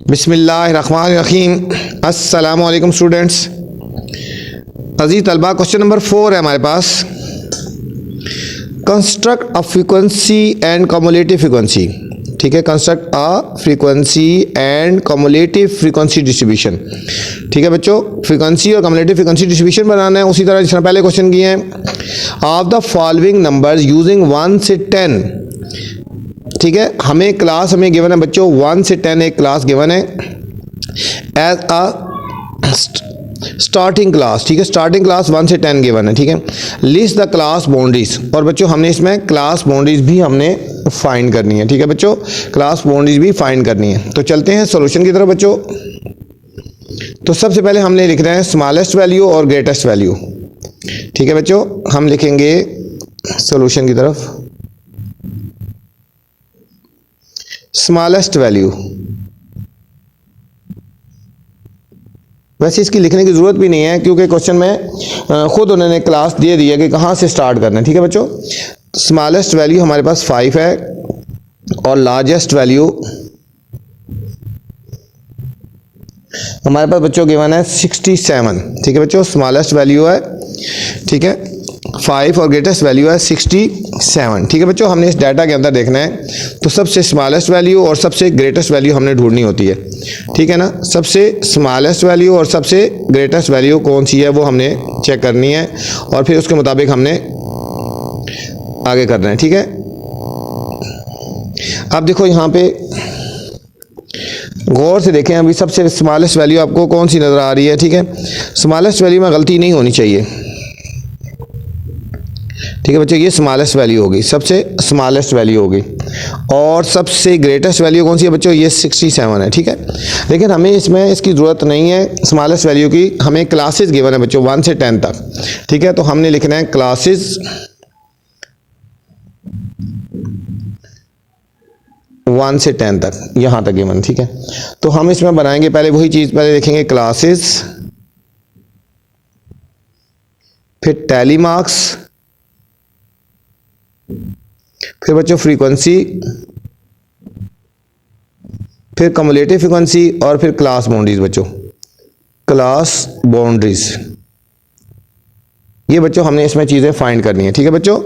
बिस्मिल्लाहिर्रहमानिर्रहीम। अस्सलामु अलैकुम स्टूडेंट्स। अजीज़ तलबा, क्वेश्चन नंबर 4 है हमारे पास। Construct a frequency and cumulative frequency. ठीक है, construct a frequency and cumulative frequency distribution. ठीक है बच्चों, फ्रीक्वेंसी और कम्युलेटिव फ्रीक्वेंसी डिस्ट्रीब्यूशन बनाना है। उसी तरह जिस तरह पहले क्वेश्चन किए हैं, of the following numbers using 1 से 10। ठीक है, हमें क्लास गिवन है बच्चों 1 से 10 एक क्लास गिवन है एज अ स्टार्टिंग क्लास। ठीक है, स्टार्टिंग क्लास 1 से 10 गिवन है। ठीक है, लिस्ट द क्लास बाउंड्रीज। और बच्चों हमने इसमें क्लास बाउंड्रीज भी हमने फाइंड करनी है। ठीक है बच्चों, क्लास बाउंड्रीज भी फाइंड करनी है। तो चलते हैं सॉल्यूशन की तरफ बच्चों। तो सबसे पहले हमने लिख रहे हैं स्मॉलेस्ट वैल्यू और ग्रेटेस्ट वैल्यू। ठीक है बच्चों, हम लिखेंगे सॉल्यूशन की तरफ स्मॉलेस्ट वैल्यू। वैसे इसकी लिखने की ज़रूरत भी नहीं है क्योंकि क्वेश्चन में खुद उन्होंने क्लास दे दी है कि कहाँ से स्टार्ट करना है। ठीक है बच्चों, स्मॉलेस्ट वैल्यू हमारे पास 5 है और लार्जेस्ट वैल्यू हमारे पास बच्चों गिवन है 67। ठीक है बच्चों, स्मॉलेस्ट वैल्यू है, ठीक है, 5 और ग्रेटेस्ट वैल्यू है 67। ठीक है बच्चों, हमने इस डाटा के अंदर देखना है तो सबसे स्मॉलेस्ट वैल्यू और सबसे ग्रेटेस्ट वैल्यू हमने ढूंढनी होती है। ठीक है ना, सबसे स्मॉलेस्ट वैल्यू और सबसे ग्रेटेस्ट वैल्यू कौन सी है वो हमने चेक करनी है और फिर उसके मुताबिक हमने आगे करना है। ठीक है, अब देखो यहाँ पे गौर से देखें, अभी सबसे स्मॉलेस्ट वैल्यू आपको कौन सी नज़र आ रही है। ठीक है, स्मॉलेस्ट वैल्यू में गलती नहीं होनी चाहिए। ठीक है बच्चों, ये स्मॉलेस्ट वैल्यू होगी, सबसे स्मॉलेस्ट वैल्यू होगी। और सबसे ग्रेटेस्ट वैल्यू कौन सी है बच्चों, ये 67 है। ठीक है, लेकिन हमें इसमें इसकी ज़रूरत नहीं है स्मॉलेस्ट वैल्यू की, हमें क्लासेस गिवन है बच्चों 1 से 10 तक। ठीक है, तो हमने लिखना है क्लासेस 1 से 10 तक, यहाँ तक गिवन। ठीक है, तो हम इसमें बनाएंगे पहले वही चीज़, पहले देखेंगे क्लासेस, फिर टैली मार्क्स, फिर बच्चों फ्रीक्वेंसी, फिर कम्युलेटिव फ्रीक्वेंसी और फिर क्लास बाउंड्रीज। बच्चों क्लास बाउंड्रीज, ये बच्चों हमने इसमें चीज़ें फाइंड करनी है। ठीक है बच्चों,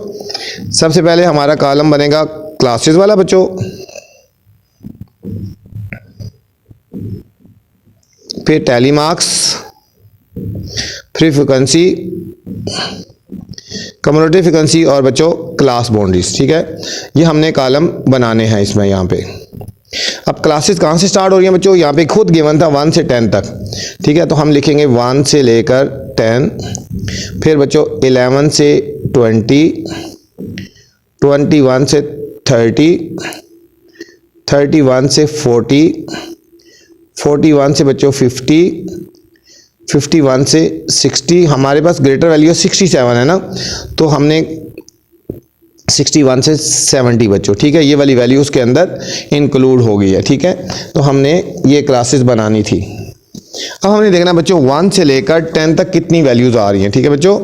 सबसे पहले हमारा कॉलम बनेगा क्लासेस वाला बच्चों, फिर टैली मार्क्स, फिर फ्रीक्वेंसी, कम्युलेटिव फ्रीक्वेंसी और बच्चों क्लास बाउंड्रीज। ठीक है, ये हमने कॉलम बनाने हैं इसमें यहाँ पे। अब क्लासेस कहाँ से स्टार्ट हो रही हैं बच्चों, यहाँ पे खुद गिवन था 1 से 10 तक। ठीक है, तो हम लिखेंगे 1 से लेकर 10, फिर बच्चों 11 से 20, 21 से 30, 31 से 40, 41 से बच्चों 50, 51 से 60। हमारे पास ग्रेटर वैल्यू 67 है ना, तो हमने 61 से 70 बच्चों। ठीक है, ये वाली वैल्यू उसके अंदर इंक्लूड हो गई है। ठीक है, तो हमने ये क्लासेस बनानी थी। अब हमने देखना है बच्चों 1 से लेकर 10 तक कितनी वैल्यूज़ आ रही हैं। ठीक है बच्चों,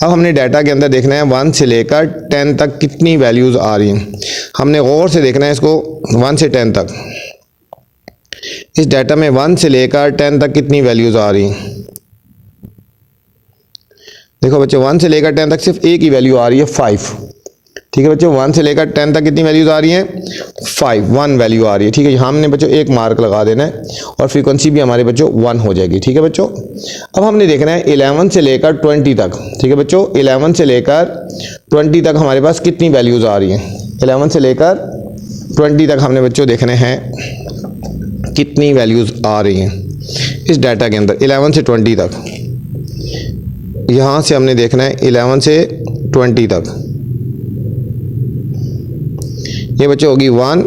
अब हमने डाटा के अंदर देखना है 1 से लेकर 10 तक कितनी वैल्यूज़ आ रही हैं। हमने गौर से देखना है इसको 1 से 10 तक, इस डाटा में 1 से लेकर 10 तक कितनी वैल्यूज़ आ रही हैं। देखो बच्चों 1 से लेकर 10 तक सिर्फ एक ही वैल्यू आ रही है 5। ठीक है बच्चों, 1 से लेकर 10 तक कितनी वैल्यूज आ रही हैं, 5, 1 वैल्यू आ रही है। ठीक है, यहाँ हमने बच्चों एक मार्क लगा देना है और फ्रीक्वेंसी भी हमारे बच्चों 1 हो जाएगी। ठीक है बच्चों, अब हमने देखना है 11 से लेकर 20 तक। ठीक है बच्चों, 11 से लेकर 20 तक हमारे पास कितनी वैल्यूज आ रही हैं। 11 से लेकर 20 तक हमने बच्चों देखने हैं कितनी वैल्यूज आ रही हैं इस डाटा के अंदर 11 से 20 तक। यहाँ से हमने देखना है 11 से 20 तक, ये बच्चों होगी 1,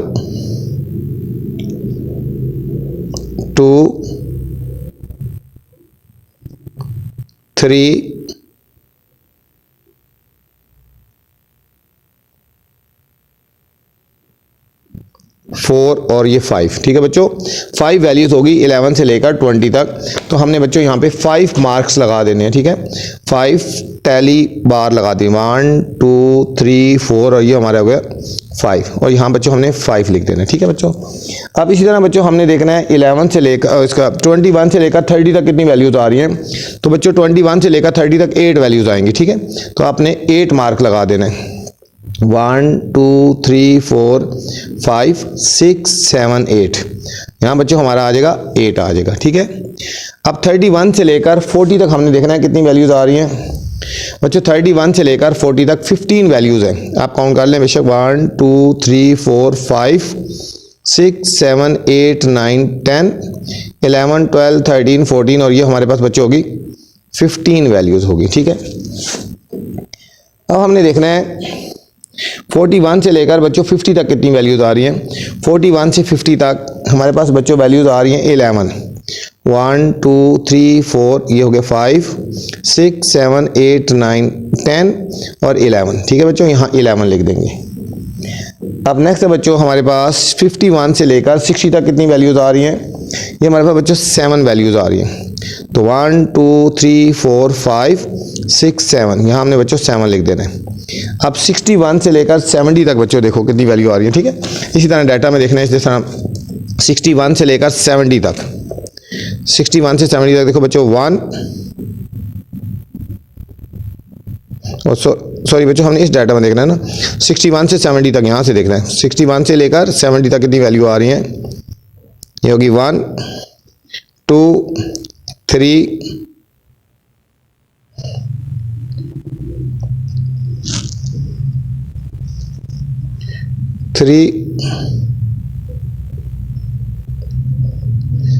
2, 3, 4 और ये 5। ठीक है बच्चों, 5 वैल्यूज होगी 11 से लेकर 20 तक। तो हमने बच्चों यहाँ पे 5 मार्क्स लगा देने हैं। ठीक है, 5 टैली बार लगा दी, 1 2 3 4 और ये हमारा हो गया 5 और यहाँ बच्चों हमने 5 लिख देना है। ठीक है बच्चों। अब इसी तरह बच्चों हमने देखना है 11 से लेकर इसका 21 से लेकर 30 तक कितनी वैल्यूज़ आ रही हैं। तो बच्चों 21 से लेकर 30 तक 8 वैल्यूज़ आएंगी। ठीक है, तो आपने 8 मार्क लगा देना है। 1 2 3 4 5 6 7 8 यहाँ बच्चों हमारा आ जाएगा 8 आ जाएगा। ठीक है, अब 31 से लेकर 40 तक हमने देखना है कितनी वैल्यूज़ आ रही हैं। बच्चों 31 से लेकर 40 तक 15 वैल्यूज़ हैं, आप काउंट कर लें बेशक। 1 2 3 4 5 6 7 8 9 10 11 12 13 14 और ये हमारे पास बच्चों होगी 15 वैल्यूज़ होगी। ठीक है, अब हमने देखना है 41 से लेकर बच्चों 50 तक कितनी वैल्यूज़ आ रही हैं। 41 से 50 तक हमारे पास बच्चों वैल्यूज़ आ रही हैं 11 1 2 3 4 ये हो गया 5 6 7 8 9 10 और 11। ठीक है बच्चों, यहाँ 11 लिख देंगे। अब नेक्स्ट है बच्चों हमारे पास 51 से लेकर 60 तक कितनी वैल्यूज़ आ रही हैं। ये हमारे पास बच्चों 7 वैल्यूज़ आ रही हैं। तो 1 2 3 4 5 6 7 यहाँ हमने बच्चों 7 लिख देना है। अब 61 से लेकर 70 तक बच्चों देखो कितनी वैल्यू आ रही है। ठीक है, इसी तरह डाटा में देखना है। इस तरह 61 से लेकर 70 तक 61 से 70 तक देखो बच्चों 1 और सॉरी बच्चों हमने इस डाटा में देखना है ना। 61 से 70 तक यहाँ से देखना है। 61 से लेकर 70 तक कितनी वैल्यू आ रही है। ये होगी 1 2 3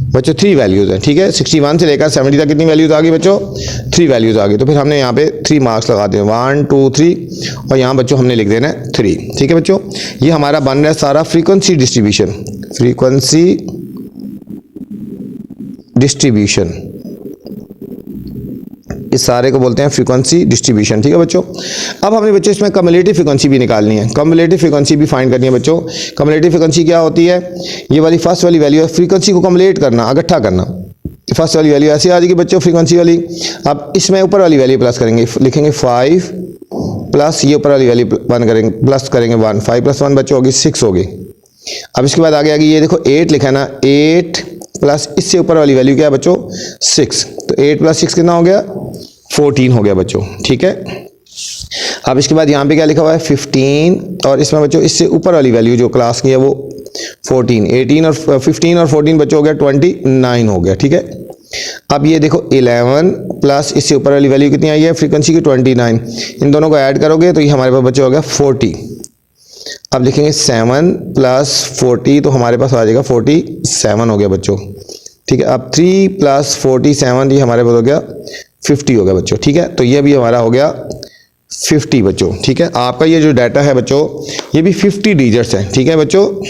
बच्चों 3 वैल्यूज़ हैं। ठीक है, 61 से लेकर 70 तक कितनी वैल्यूज़ आ गई बच्चों, 3 वैल्यूज़ आ गई। तो फिर हमने यहाँ पे 3 मार्क्स लगा दिए 1 2 3 और यहाँ बच्चों हमने लिख देना है 3। ठीक है बच्चों, ये हमारा बन रहा है सारा फ्रीक्वेंसी डिस्ट्रीब्यूशन। फ्रीक्वेंसी डिस्ट्रीब्यूशन इस सारे को बोलते हैं फ्रीक्वेंसी डिस्ट्रीब्यूशन। ठीक है बच्चों, अब हमने बच्चों इसमें कम्युलेटिव फ्रीक्वेंसी भी निकालनी है। कम्युलेटिव फ्रीक्वेंसी भी फाइंड करनी है बच्चों। कम्युलेटिव फ्रीक्वेंसी क्या होती है, ये वाली फर्स्ट वाली वैल्यू है, फ्रीक्वेंसी को कम्युलेट करना, इकट्ठा करना। फर्स्ट वाली वैल्यू ऐसी आ जाएगी बच्चों फ्रीक्वेंसी वाली। अब इसमें ऊपर वाली वैल्यू प्लस करेंगे, लिखेंगे 5 प्लस ये ऊपर वाली वैल्यू 1 करेंगे, प्लस करेंगे 1। 5 + 1 बच्चों होगी 6 होगी। अब इसके बाद आगे ये देखो 8 लिखा है ना, 8 प्लस इससे ऊपर वाली वैल्यू क्या है बच्चों 6। तो 8 + 6 कितना हो गया 14 हो गया बच्चों। ठीक है, अब इसके बाद यहाँ पे क्या लिखा हुआ है 15 और इसमें बच्चों इससे ऊपर वाली वैल्यू जो क्लास की है वो 14। 18 और 15 और 14 बच्चों हो गया 29 हो गया। ठीक है, अब ये देखो 11 प्लस इससे ऊपर वाली वैल्यू कितनी आई है फ्रीक्वेंसी की 29। इन दोनों को ऐड करोगे तो ये हमारे पास बच्चों हो गया 40। अब लिखेंगे 7 + 40 तो हमारे पास आ जाएगा 47 हो गया बच्चों। ठीक है, अब 3 + 47 ये हमारे पास हो गया 50 हो गया बच्चों। ठीक है, तो ये भी हमारा हो गया 50 बच्चों। ठीक है, आपका ये जो डाटा है बच्चों ये भी 50 डिजिट्स है। ठीक है बच्चों,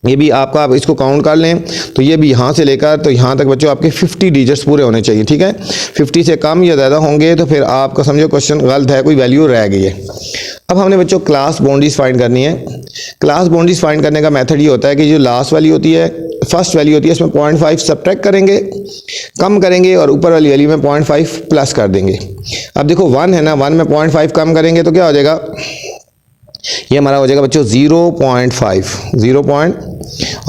ये भी आपका आप इसको काउंट कर लें तो ये भी यहाँ से लेकर तो यहाँ तक बच्चों आपके 50 डिजिट्स पूरे होने चाहिए। ठीक है, 50 से कम या ज़्यादा होंगे तो फिर आपका समझो क्वेश्चन गलत है, कोई वैल्यू रह गई है। अब हमने बच्चों क्लास बाउंड्रीज फाइंड करनी है। क्लास बाउंड्रीज फाइंड करने का मेथड ये होता है कि जो लास्ट वाली होती है, फर्स्ट वैल्यू होती है, इसमें 0.5 सब्ट्रैक्ट करेंगे, कम करेंगे और ऊपर वाली वैल्यू में 0.5 प्लस कर देंगे। अब देखो 1 है ना, 1 में 0.5 कम करेंगे तो क्या हो जाएगा, ये हमारा हो जाएगा बच्चों 0.5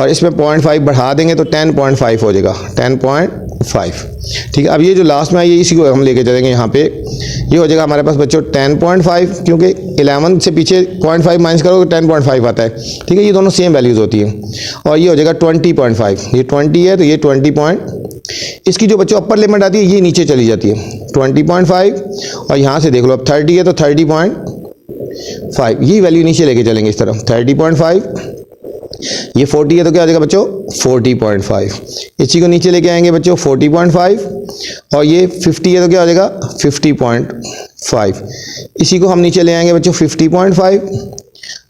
और इसमें 0.5 बढ़ा देंगे तो 10.5 हो जाएगा 10.5। ठीक है, अब ये जो लास्ट में आई है इसी को हम लेके चलेंगे यहाँ पे, ये हो जाएगा हमारे पास बच्चों 10.5 क्योंकि 11 से पीछे 0.5 माइनस करोगे 10.5 आता है। ठीक है, ये दोनों सेम वैल्यूज़ होती हैं। और ये हो जाएगा 20.5, ये 20 है तो ये 20 इसकी जो बच्चों अपर लिमिट आती है ये नीचे चली जाती है 20.5 और यहाँ से देख लो अब 30 है तो 30.5 ये वैल्यू नीचे लेके चलेंगे इस तरफ 30.5। ये 40 है तो क्या आ जाएगा बच्चों 40.5, इसी को नीचे लेके आएंगे बच्चों 40.5 और ये 50 है तो क्या आ जाएगा 50.5, इसी को हम नीचे ले आएंगे बच्चों 50.5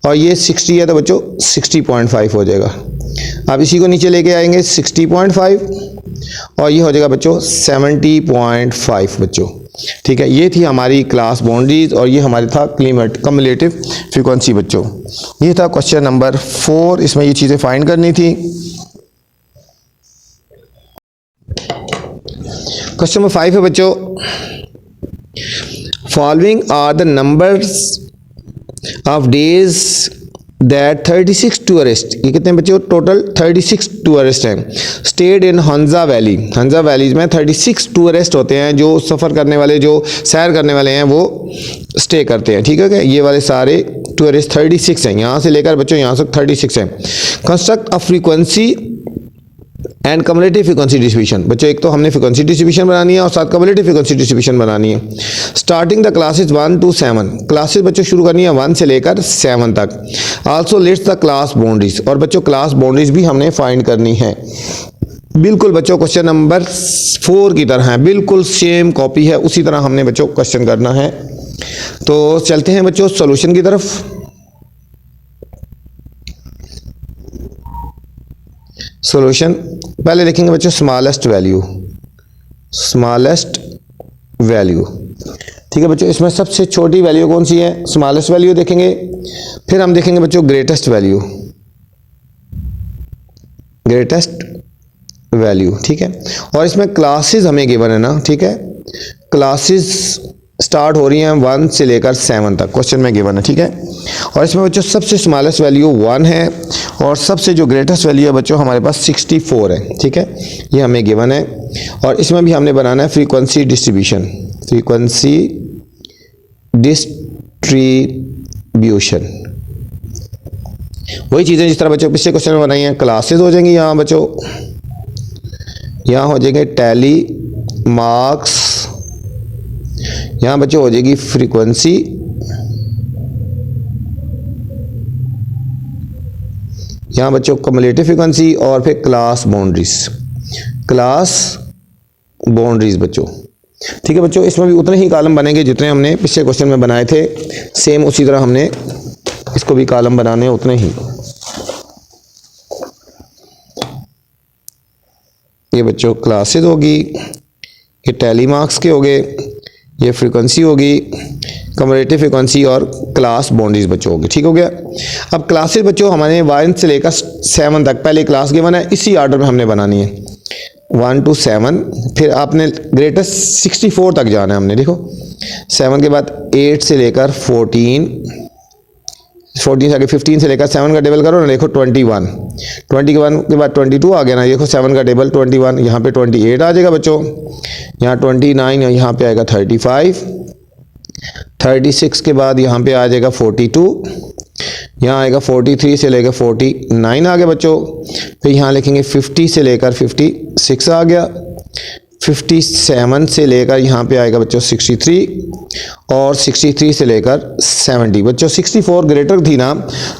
और ये 60 है तो बच्चों 60.5 हो जाएगा। अब इसी को नीचे लेके आएंगे 60.5 और ये हो जाएगा बच्चों 70.5 बच्चों। ठीक है, ये थी हमारी क्लास बाउंड्रीज और ये हमारे था कम्युलेटिव फ्रीक्वेंसी बच्चों। ये था क्वेश्चन नंबर 4, इसमें ये चीज़ें फाइंड करनी थी। क्वेश्चन नंबर 5 है बच्चों, following are the numbers of days that 36 tourist, ये कितने बच्चों टोटल 36 टूरिस्ट हैं, stayed in Hunza valley. Hunza valley में 36 टूरिस्ट होते हैं जो सफ़र करने वाले, जो सैर करने वाले हैं वो स्टे करते हैं। ठीक है क्या, ये वाले सारे टूरिस्ट 36 हैं, यहाँ से लेकर बच्चों यहाँ तक 36 हैं। Construct a frequency and cumulative frequency distribution. बच्चों एक तो हमने फ्रीक्वेंसी डिस्ट्रीब्यूशन बनानी है और साथ कम्युलेटिव फ्रीक्वेंसी डिस्ट्रीब्यूशन बनानी है। Starting the classes 1 to 7, classes बच्चों शुरू करनी है 1 से लेकर 7 तक। Also list the class boundaries, और बच्चों क्लास बाउंड्रीज भी हमने फाइंड करनी है। बिल्कुल बच्चों क्वेश्चन नंबर 4 की तरह है, बिल्कुल सेम कॉपी है, उसी तरह हमने बच्चों क्वेश्चन करना है। तो चलते हैं बच्चों सॉल्यूशन की तरफ। सॉल्यूशन पहले देखेंगे बच्चों स्मॉलेस्ट वैल्यू, स्मॉलेस्ट वैल्यू। ठीक है बच्चों, इसमें सबसे छोटी वैल्यू कौन सी है, स्मॉलेस्ट वैल्यू देखेंगे। फिर हम देखेंगे बच्चों ग्रेटेस्ट वैल्यू, ग्रेटेस्ट वैल्यू। ठीक है, और इसमें क्लासेस हमें गिवन है ना। ठीक है, क्लासेस स्टार्ट हो रही हैं 1 से लेकर 7 तक, क्वेश्चन में गिवन है। ठीक है, और इसमें बच्चों सबसे स्मॉलेस्ट वैल्यू 1 है और सबसे जो ग्रेटेस्ट वैल्यू है बच्चों हमारे पास 64 है। ठीक है, ये हमें गिवन है, और इसमें भी हमने बनाना है फ्रीक्वेंसी डिस्ट्रीब्यूशन, फ्रीक्वेंसी डिस्ट्रीब्यूशन। वही चीज़ें जिस तरह बच्चों पिछले क्वेश्चन में बनाई हैं। क्लासेस हो जाएंगी यहाँ बच्चों, यहाँ हो जाएंगे टैली मार्क्स, यहाँ बच्चों हो जाएगी फ्रीक्वेंसी, यहाँ बच्चों कम्युलेटिव फ्रीक्वेंसी, और फिर क्लास बाउंड्रीज, क्लास बाउंड्रीज बच्चों। ठीक है बच्चों, इसमें भी उतने ही कॉलम बनेंगे जितने हमने पिछले क्वेश्चन में बनाए थे, सेम उसी तरह हमने इसको भी कॉलम बनाने उतने ही। ये बच्चों क्लासेस होगी, ये टैली मार्क्स के हो गए, ये फ्रीक्वेंसी होगी, कम्युलेटिव फ्रीक्वेंसी और क्लास बाउंड्रीज बच्चों होगी। ठीक हो गया। अब क्लासेस बच्चों हमारे 1 से लेकर 7 तक पहले क्लास गिवन है, इसी ऑर्डर में हमने बनानी है 1 to 7। फिर आपने ग्रेटेस्ट 64 तक जाना है हमने। देखो 7 के बाद 8 से लेकर 14, 14 से आगे 15 से लेकर 7 का टेबल करो ना, देखो 21, 21 के बाद 22 आ गया ना, देखो 7 का टेबल 21, यहाँ पे 28 आ जाएगा बच्चों, यहाँ 29, यहाँ पे आएगा 35, 36 के बाद यहाँ पे आ जाएगा 42, यहाँ आएगा 43 से लेकर 49 आ गया बच्चों। फिर यहाँ लिखेंगे 50 से लेकर 56 आ गया, 57 से लेकर यहाँ पे आएगा बच्चों 63, और 63 से लेकर 70। बच्चों 64 ग्रेटर थी ना,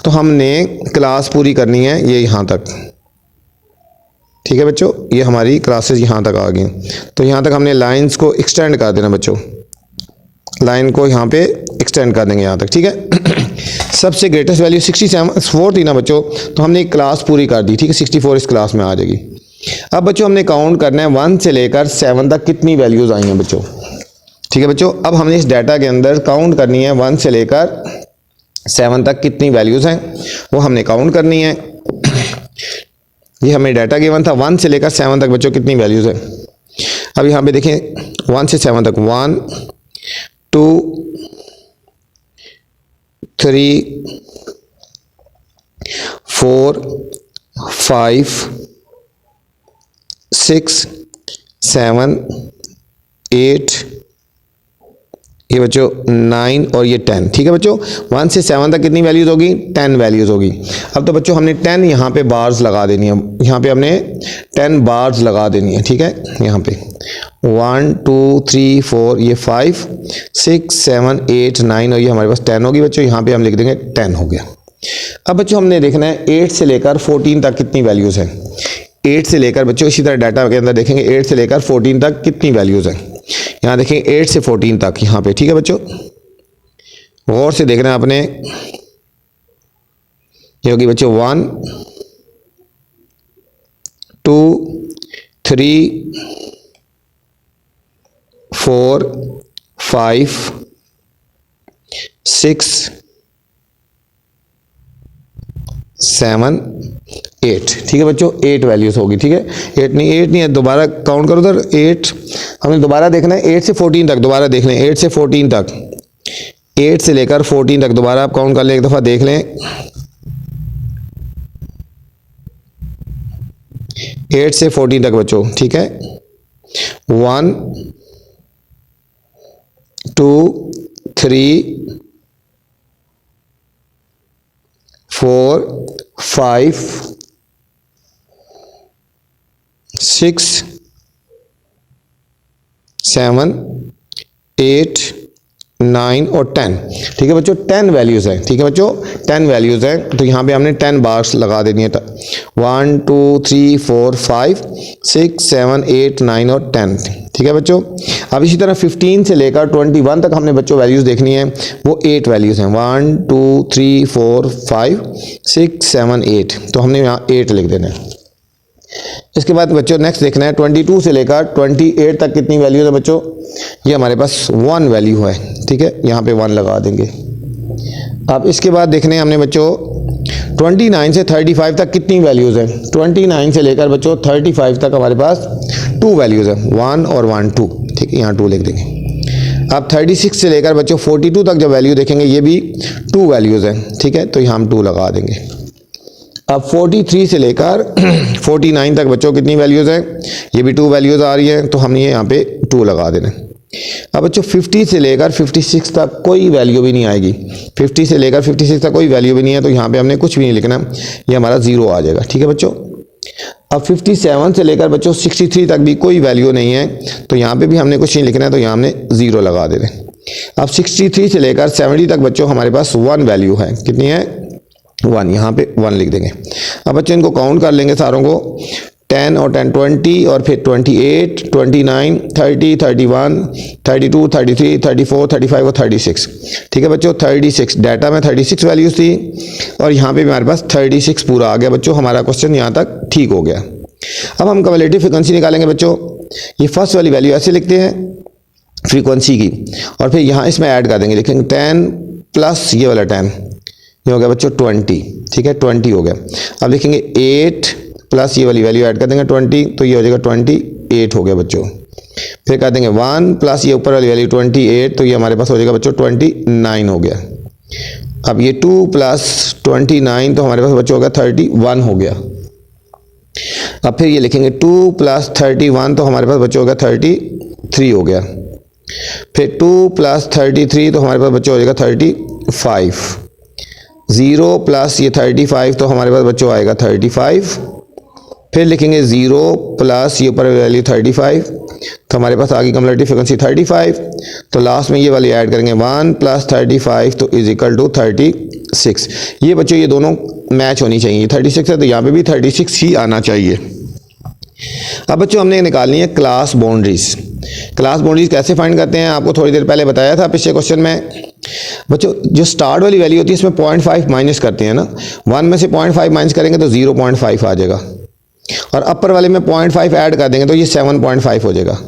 तो हमने क्लास पूरी करनी है ये यहाँ तक। ठीक है बच्चों, ये हमारी क्लासेस यहाँ तक आ गई, तो यहाँ तक हमने लाइंस को एक्सटेंड कर देना बच्चों, लाइन को यहाँ पे एक्सटेंड कर देंगे यहाँ तक। ठीक है, सबसे ग्रेटेस्ट वैल्यू 64 थी ना बच्चों, तो हमने एक क्लास पूरी कर दी। ठीक है, 64 इस क्लास में आ जाएगी। अब बच्चों हमने काउंट करना है 1 से लेकर 7 तक कितनी वैल्यूज़ आई हैं बच्चों। ठीक है बच्चों, अब हमने इस डाटा के अंदर काउंट करनी है 1 से लेकर 7 तक कितनी वैल्यूज़ हैं, वो हमने काउंट करनी है। ये हमें डाटा गिवन था 1 से लेकर 7 तक बच्चों कितनी वैल्यूज़ हैं। अब यहाँ पे देखें 1 से 7 तक 1 2 3 4 5 6 7 8, ये बच्चों 9 और ये 10। ठीक है बच्चों, 1 से 7 तक कितनी वैल्यूज़ होगी, 10 वैल्यूज़ होगी। अब तो बच्चों हमने 10 यहाँ पे बार्स लगा देनी है, यहाँ पे हमने 10 बार्स लगा देनी है। ठीक है, यहाँ पे 1 2 3 4, ये 5 6 7 8 9 और ये हमारे पास 10 होगी बच्चों। यहाँ पे हम लिख देंगे 10 हो गया। अब बच्चों हमने देखना है 8 से लेकर 14 तक कितनी वैल्यूज़ हैं। 8 से लेकर बच्चों इसी तरह डाटा के अंदर देखेंगे 8 से लेकर 14 तक कितनी वैल्यूज़ हैं। यहाँ देखेंगे 8 से 14 तक यहाँ पे। ठीक है बच्चों, गौर से देखना है आपने। ये होगी बच्चों 1 2 3 4 5 6 7 8। ठीक है बच्चों, 8 वैल्यूज होगी। ठीक है, 8 नहीं है, दोबारा काउंट करो उधर 8। हमें दोबारा देखना है 8 से 14 तक, दोबारा देखना है 8 से 14 तक। 8 से लेकर 14 तक दोबारा आप काउंट कर लें, एक दफ़ा देख लें। 8 से 14 तक बच्चों, ठीक है। 1 2 3 4 5 6 7 8 9 और 10, ठीक है बच्चों। 10 वैल्यूज़ हैं, ठीक है बच्चों, 10 वैल्यूज़ हैं। तो यहाँ पे हमने 10 बार्स लगा देनी है। 1 2 3 4 5 6 7 8 9 और 10, ठीक है बच्चों। अब इसी तरह 15 से लेकर 21 तक हमने बच्चों वैल्यूज़ देखनी है, वो 8 वैल्यूज़ हैं। 1 2 3 4 5 6 7 8, तो हमने यहाँ 8 लिख देना है। इसके बाद बच्चों नेक्स्ट देखना है 22 से लेकर 28 तक कितनी वैल्यूज़ है बच्चों। ये हमारे पास 1 वैल्यू है, ठीक है, यहाँ पे 1 लगा देंगे। अब इसके बाद देखने हैं हमने बच्चों 29 से 35 तक कितनी वैल्यूज़ हैं। 29 से लेकर बच्चों 35 तक हमारे पास 2 वैल्यूज़ हैं, 1 और 1 2, ठीक है, यहाँ 2 लिख देंगे। अब 36 से लेकर बच्चों 42 तक जब वैल्यू देखेंगे ये भी 2 वैल्यूज़ हैं, ठीक है, तो यहाँ हम 2 लगा देंगे। अब 43 से लेकर 49 तक बच्चों कितनी वैल्यूज़ हैं, ये भी 2 वैल्यूज़ आ रही हैं, तो हमने ये यहाँ पे 2 लगा देना। अब बच्चों 50 से लेकर 56 तक कोई वैल्यू भी नहीं आएगी। 50 से लेकर 56 तक कोई वैल्यू भी नहीं है, तो यहाँ पे हमने कुछ भी नहीं लिखना, ये हमारा 0 आ जाएगा, ठीक है बच्चों। अब 57 से लेकर बच्चों 63 तक भी कोई वैल्यू नहीं है, तो यहाँ पे भी हमने कुछ नहीं लिखना है, तो यहाँ हमने 0 लगा देना। अब 63 से लेकर 70 तक बच्चों हमारे पास 1 वैल्यू है, कितनी है, 1, यहाँ पे 1 लिख देंगे। अब बच्चों इनको काउंट कर लेंगे सारों को, 10 और 10 20 और फिर 28 29 30 31 32 33 34 35 और 36, ठीक है बच्चों। 36 डाटा में 36 वैल्यूज़ थी और यहाँ पे भी हमारे पास 36 पूरा आ गया बच्चों। हमारा क्वेश्चन यहाँ तक ठीक हो गया। अब हम कम्युलेटिव फ्रीक्वेंसी निकालेंगे बच्चों। ये फर्स्ट वाली वैल्यू ऐसे लिखते हैं फ्रीक्वेंसी की, और फिर यहाँ इसमें ऐड कर देंगे, लिखेंगे 10 प्लस ये वाला 10, ये हो गया बच्चों 20, ठीक है, 20 हो गया। अब लिखेंगे 8 प्लस ये वाली वैल्यू ऐड कर देंगे 20, तो ये हो जाएगा 28 हो गया बच्चों। फिर कर देंगे 1 प्लस ये ऊपर वाली वैल्यू 28, तो ये हमारे पास हो जाएगा बच्चों 29 हो गया। अब ये 2 प्लस 29, तो हमारे पास बच्चों हो गया 31 हो गया। अब फिर ये लिखेंगे 2 प्लस 31, तो हमारे पास बच्चों हो गया 33 हो गया। फिर 2 प्लस 33, तो हमारे पास बच्चों हो जाएगा 35। 0 प्लस ये 35, तो हमारे पास बच्चों आएगा 35। फिर लिखेंगे 0 प्लस ये ऊपर वैल्यू 35, तो हमारे पास आ गई कम्युलेटिव फ्रीक्वेंसी 35। तो लास्ट में ये वाली ऐड करेंगे 1 प्लस 35, तो इज इक्वल टू 36। ये बच्चों ये दोनों मैच होनी चाहिए, 36 है तो यहाँ पे भी 36 ही आना चाहिए। अब बच्चों हमने निकालनी है क्लास बाउंड्रीज। क्लास बाउंड्रीज कैसे फाइंड करते हैं, आपको थोड़ी देर पहले बताया था पिछले क्वेश्चन में। बच्चों जो स्टार्ट वाली वैल्यू होती है इसमें 0.5 माइनस करते हैं ना, 1 में से 0.5 माइनस करेंगे तो 0.5 आ जाएगा, और अपर वाले में 0.5 ऐड कर देंगे तो ये 7.5 हो जाएगा,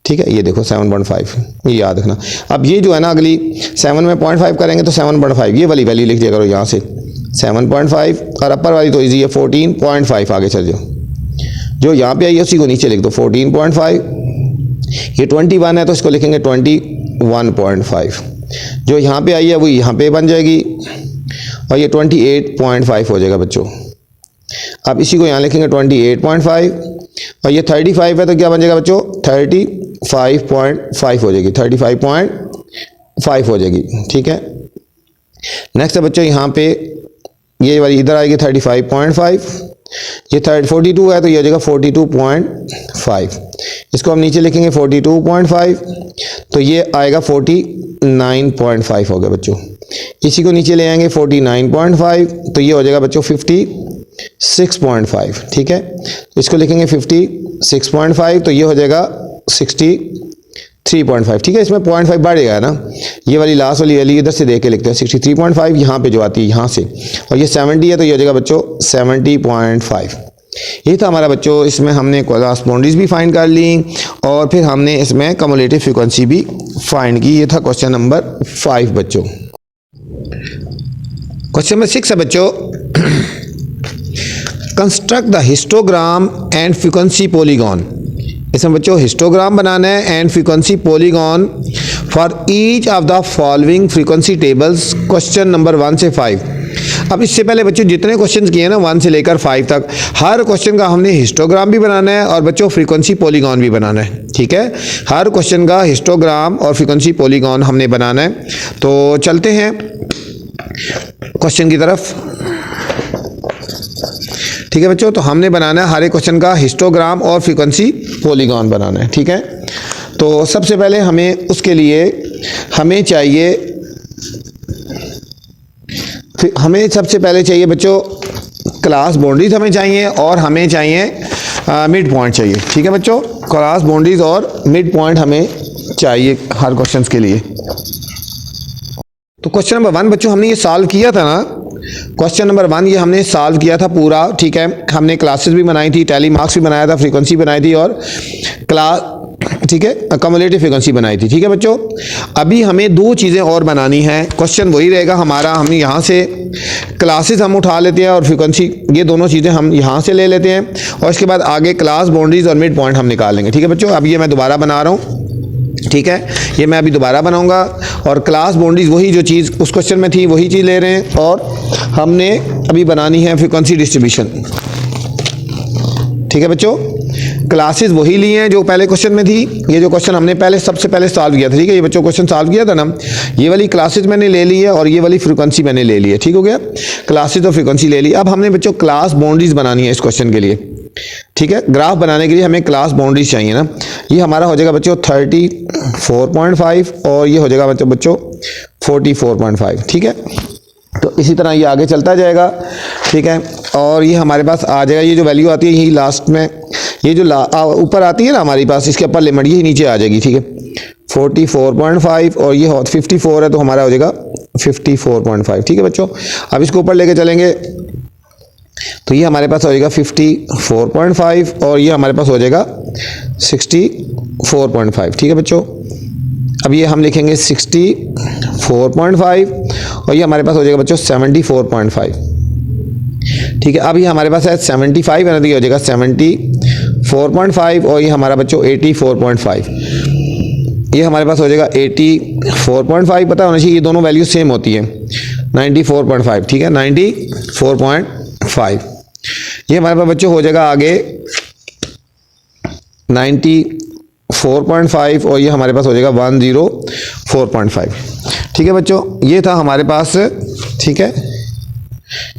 ठीक है। ये देखो 7.5, ये याद रखना। अब ये जो है ना अगली 7 में 0.5 करेंगे तो 7.5, ये वाली वैल्यू लिख दिया करो यहाँ से 7.5, और अपर वाली तो इजी है 14.5, आगे चल जाओ। जो यहाँ पे आई है उसी को नीचे लिख दो 14.5। ये 21 है तो इसको लिखेंगे 21.5। जो यहाँ पे आई है वो यहाँ पे बन जाएगी, और ये 28.5 हो जाएगा बच्चों। अब इसी को यहाँ लिखेंगे 28.5, और ये 35 है तो क्या बन जाएगा बच्चों 35.5 हो जाएगी, 35.5 हो जाएगी, ठीक है। नेक्स्ट है बच्चों यहाँ पे ये वाली इधर आएगी 35.5, ये 42 है तो ये हो जाएगा 42.5। इसको हम नीचे लिखेंगे 42.5, तो ये आएगा 49.5 हो गया बच्चों। इसी को नीचे ले आएंगे 49.5, तो ये हो जाएगा बच्चों 56.5, ठीक है। इसको लिखेंगे 56.5, तो ये हो जाएगा 63.5, ठीक है। इसमें 0.5 बढ़ेगा ना, ये वाली लास्ट वाली वैल्यू इधर से देख के लिखते हैं 63.5 यहाँ पे जो आती है यहाँ से, और ये 70 है तो ये हो जाएगा बच्चों 70.5। ये था हमारा बच्चों, इसमें हमने क्लास बाउंड्रीज भी फाइंड कर ली और फिर हमने इसमें कम्युलेटिव फ्रीक्वेंसी भी फाइंड की। ये था क्वेश्चन नंबर 5 बच्चों। क्वेश्चन नंबर 6 है बच्चों, construct the histogram and frequency polygon. इसमें बच्चों हिस्टोग्राम बनाना है and frequency polygon for each of the following frequency tables question number 1 से 5। अब इससे पहले बच्चों जितने क्वेश्चन किए ना 1 से लेकर 5 तक, हर क्वेश्चन का हमने हिस्टोग्राम भी बनाना है और बच्चों फ्रीक्वेंसी पॉलीगॉन भी बनाना है। ठीक है, हर क्वेश्चन का हिस्टोग्राम और फ्रीक्वेंसी पॉलीगॉन हमने बनाना है। तो चलते हैं क्वेश्चन की तरफ। ठीक है बच्चों, तो हमने बनाना है हर एक क्वेश्चन का हिस्टोग्राम और फ्रीक्वेंसी पॉलीगॉन बनाना है। ठीक है, तो सबसे पहले हमें उसके लिए सबसे पहले चाहिए बच्चों क्लास बाउंड्रीज हमें चाहिए और हमें चाहिए मिड पॉइंट चाहिए। ठीक है बच्चों, क्लास बाउंड्रीज और मिड पॉइंट हमें चाहिए हर क्वेश्चन के लिए। तो क्वेश्चन नंबर 1 बच्चों हमने ये सॉल्व किया था ना, क्वेश्चन नंबर 1 ये हमने सॉल्व किया था पूरा। ठीक है, हमने क्लासेस भी बनाई थी, टैली मार्क्स भी बनाया था, फ्रीक्वेंसी बनाई थी और ठीक है कम्युलेटिव फ्रीक्वेंसी बनाई थी। ठीक है बच्चों, अभी हमें 2 चीज़ें और बनानी है। क्वेश्चन वही रहेगा हमारा, हम यहाँ से क्लासेस हम उठा लेते हैं और फ्रीक्वेंसी, ये दोनों चीज़ें हम यहाँ से ले लेते हैं और इसके बाद आगे क्लास बाउंड्रीज और मिड पॉइंट हम निकालेंगे। ठीक है बच्चों, अब ये मैं दोबारा बना रहा हूँ। ठीक है, ये मैं अभी दोबारा बनाऊंगा और क्लास बाउंड्रीज वही जो चीज़ उस क्वेश्चन में थी वही चीज़ ले रहे हैं और हमने अभी बनानी है फ्रीक्वेंसी डिस्ट्रीब्यूशन। ठीक है बच्चों, क्लासेस वही ली हैं जो पहले क्वेश्चन में थी। ये जो क्वेश्चन हमने सबसे पहले सॉल्व किया था। ठीक है, ये बच्चों क्वेश्चन सॉल्व किया था ना, ये वाली क्लासेस मैंने ले ली है और ये वाली फ्रीक्वेंसी मैंने ले ली है। ठीक हो गया, क्लासेस और फ्रीक्वेंसी ले ली। अब हमने बच्चों क्लास बाउंड्रीज बनानी है इस क्वेश्चन के लिए। ठीक है, ग्राफ बनाने के लिए हमें क्लास बाउंड्रीज चाहिए ना। ये हमारा हो जाएगा बच्चों 34.5 और ये हो जाएगा बच्चों 44.5। ठीक है, तो इसी तरह ये आगे चलता जाएगा। ठीक है, और ये हमारे पास आ जाएगा, ये जो वैल्यू आती है यही लास्ट में, ये जो ऊपर आती है ना हमारी पास, इसके अपर लिमिट यही नीचे आ जाएगी। ठीक है, 44.5 और ये 54 है तो हमारा हो जाएगा 54.5। ठीक है बच्चों, अब इसको ऊपर लेके चलेंगे तो ये हमारे पास हो जाएगा 54.5 और ये हमारे पास हो जाएगा 64.5। ठीक है बच्चों, अब ये हम लिखेंगे 64.5 और ये हमारे पास हो जाएगा बच्चों 74.5। ठीक है, अब ये हमारे पास है 75 है ना, तो ये हो जाएगा 74.5 और ये हमारा बच्चों 84.5। ये हमारे पास हो जाएगा 84.5, पता होना चाहिए ये दोनों वैल्यू सेम होती है, 94.5। ठीक है, 94.5। ये हमारे पास बच्चों हो जाएगा आगे 94.5 और ये हमारे पास हो जाएगा 104.5। ठीक है बच्चों, ये था हमारे पास। ठीक है,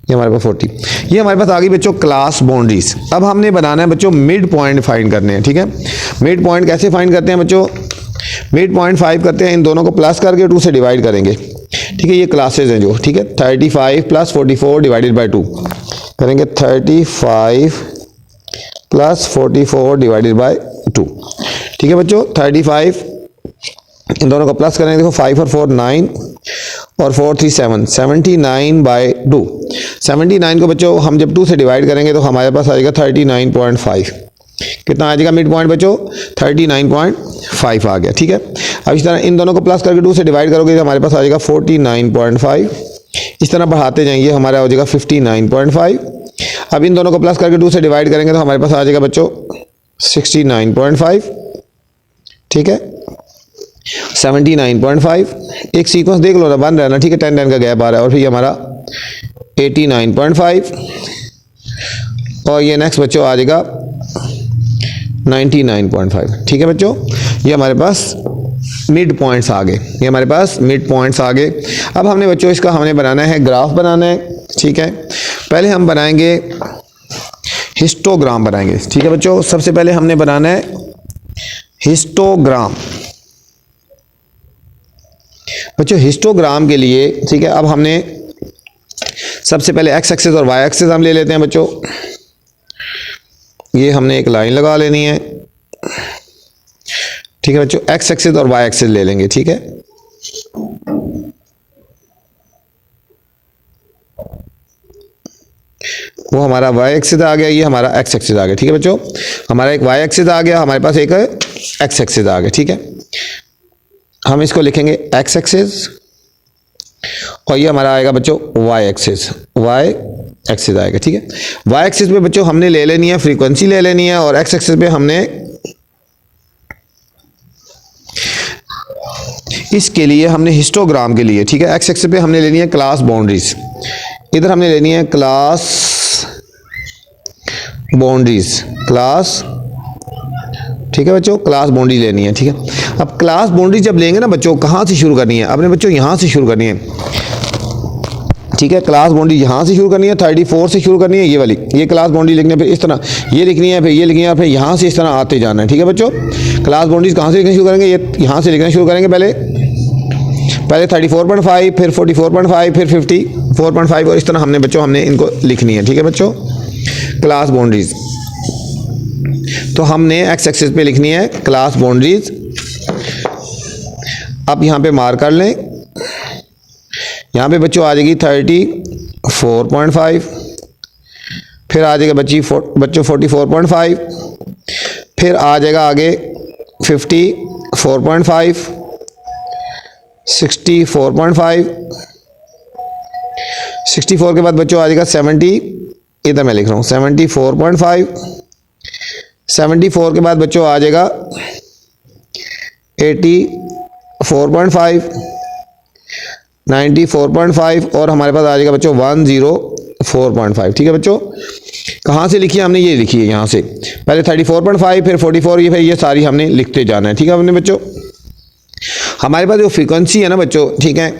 ये हमारे पास 40। ये हमारे पास आ गई बच्चों क्लास बाउंड्रीज। अब हमने बनाना है बच्चों मिड पॉइंट फाइंड करने हैं। ठीक है, मिड पॉइंट कैसे फाइंड करते हैं बच्चों, मिड पॉइंट 5 करते हैं, इन दोनों को प्लस करके 2 से डिवाइड करेंगे। ठीक है, ये क्लासेज हैं जो, ठीक है, 35 + 44 डिवाइडेड बाई 2 करेंगे, 35 + 44 डिवाइडेड बाई 2। ठीक है बच्चों, 35 इन दोनों को प्लस करेंगे, देखो 5 और 4 9 और 4 3 7, 79/2। 79 को बच्चों हम जब 2 से डिवाइड करेंगे तो हमारे पास आ जाएगा 39.5। कितना आ जाएगा मिड पॉइंट बच्चों, 39.5 आ गया। ठीक है, अब इस तरह इन दोनों को प्लस करके 2 से डिवाइड करोगे तो हमारे पास आ जाएगा 49.5। इस तरह बढ़ाते जाएंगे, हमारा हो जाएगा 59.5। अब इन दोनों को प्लस करके 2 से डिवाइड करेंगे तो हमारे पास आ जाएगा बच्चों 69.5। ठीक है, 79.5। एक सीक्वेंस देख लो ना, बन रहा है ना। ठीक है, 10 का गैप आ रहा है और फिर हमारा 89.5 और ये नेक्स्ट बच्चों आ जाएगा 99.5। ठीक है बच्चों, ये हमारे पास मिड पॉइंट्स आ गए, ये हमारे पास मिड पॉइंट्स आ गए। अब हमने बच्चों इसका हमने बनाना है ग्राफ बनाना है। ठीक है, पहले हम बनाएंगे हिस्टोग्राम बनाएंगे। ठीक है बच्चों, सबसे पहले हमने बनाना है हिस्टोग्राम। बच्चों हिस्टोग्राम के लिए, ठीक है, अब हमने सबसे पहले एक्स एक्सिस और वाई एक्सिस हम ले लेते हैं बच्चों। ये हमने एक लाइन लगा लेनी है। ठीक है बच्चों, एक्स एक्सिस और वाई एक्सिस ले लेंगे। ठीक है, वो हमारा वाई एक्सिस आ गया, ये हमारा एक्स एक्सिस आ गया। ठीक है बच्चों, हमारा एक वाई एक्सिस आ गया, हमारे पास एक एक्स एक्सिस आ गया। ठीक है, हम इसको लिखेंगे एक्स एक्सिस और ये हमारा आएगा बच्चों वाई एक्सिस, वाई एक्सिस आएगा। ठीक है, वाई एक्सिस पे बच्चों हमने ले लेनी है फ्रीक्वेंसी ले लेनी है और एक्स एक्सिस पे हमने इसके लिए हमने हिस्टोग्राम के लिए, ठीक है, एक्स एक्सिस पे हमने लेनी है क्लास बाउंड्रीज, इधर हमने लेनी है क्लास बाउंड्रीज, क्लास, ठीक है बच्चों, क्लास बाउंड्री लेनी है, ठीक है। अब क्लास बाउंड्री जब लेंगे ना बच्चों, कहाँ से शुरू करनी है अपने बच्चों, यहाँ से शुरू करनी है, ठीक है। क्लास बाउंड्री यहाँ से शुरू करनी है, 34 से शुरू करनी है, ये वाली, ये क्लास बाउंड्री लिखनी है, फिर इस तरह ये लिखनी है, फिर ये लिखनी है, फिर यहाँ से इस तरह आते जाना है, ठीक है बच्चों। क्लास बाउंड्रीज कहाँ से लिखना शुरू करेंगे, ये यहाँ से लिखना शुरू करेंगे, पहले 34.5, फिर 44.5, फिर 54.5, और इस तरह हमने बच्चों हमने इनको लिखनी है, ठीक है बच्चों, क्लास बाउंड्रीज। तो हमने एक्स एक्सिस पे लिखनी है क्लास बाउंड्रीज। अब यहाँ पे मार्क कर लें, यहाँ पे बच्चों आ जाएगी 34.5, फिर आ जाएगा बच्चों 44.5, फिर आ जाएगा आगे 54.5, 64.5, 64 के बाद बच्चों आ जाएगा 70, इधर मैं लिख रहा हूँ 74.5, 74 के बाद बच्चों आ जाएगा 84.5, 94.5, और हमारे पास आ जाएगा बच्चों 104.5, ठीक है बच्चों। कहाँ से लिखी है हमने, ये लिखी है यहाँ से, पहले 34.5, फिर 44, ये फिर ये सारी हमने लिखते जाना है, ठीक है हमने बच्चों। हमारे पास जो फ्रीक्वेंसी है ना बच्चों, ठीक है,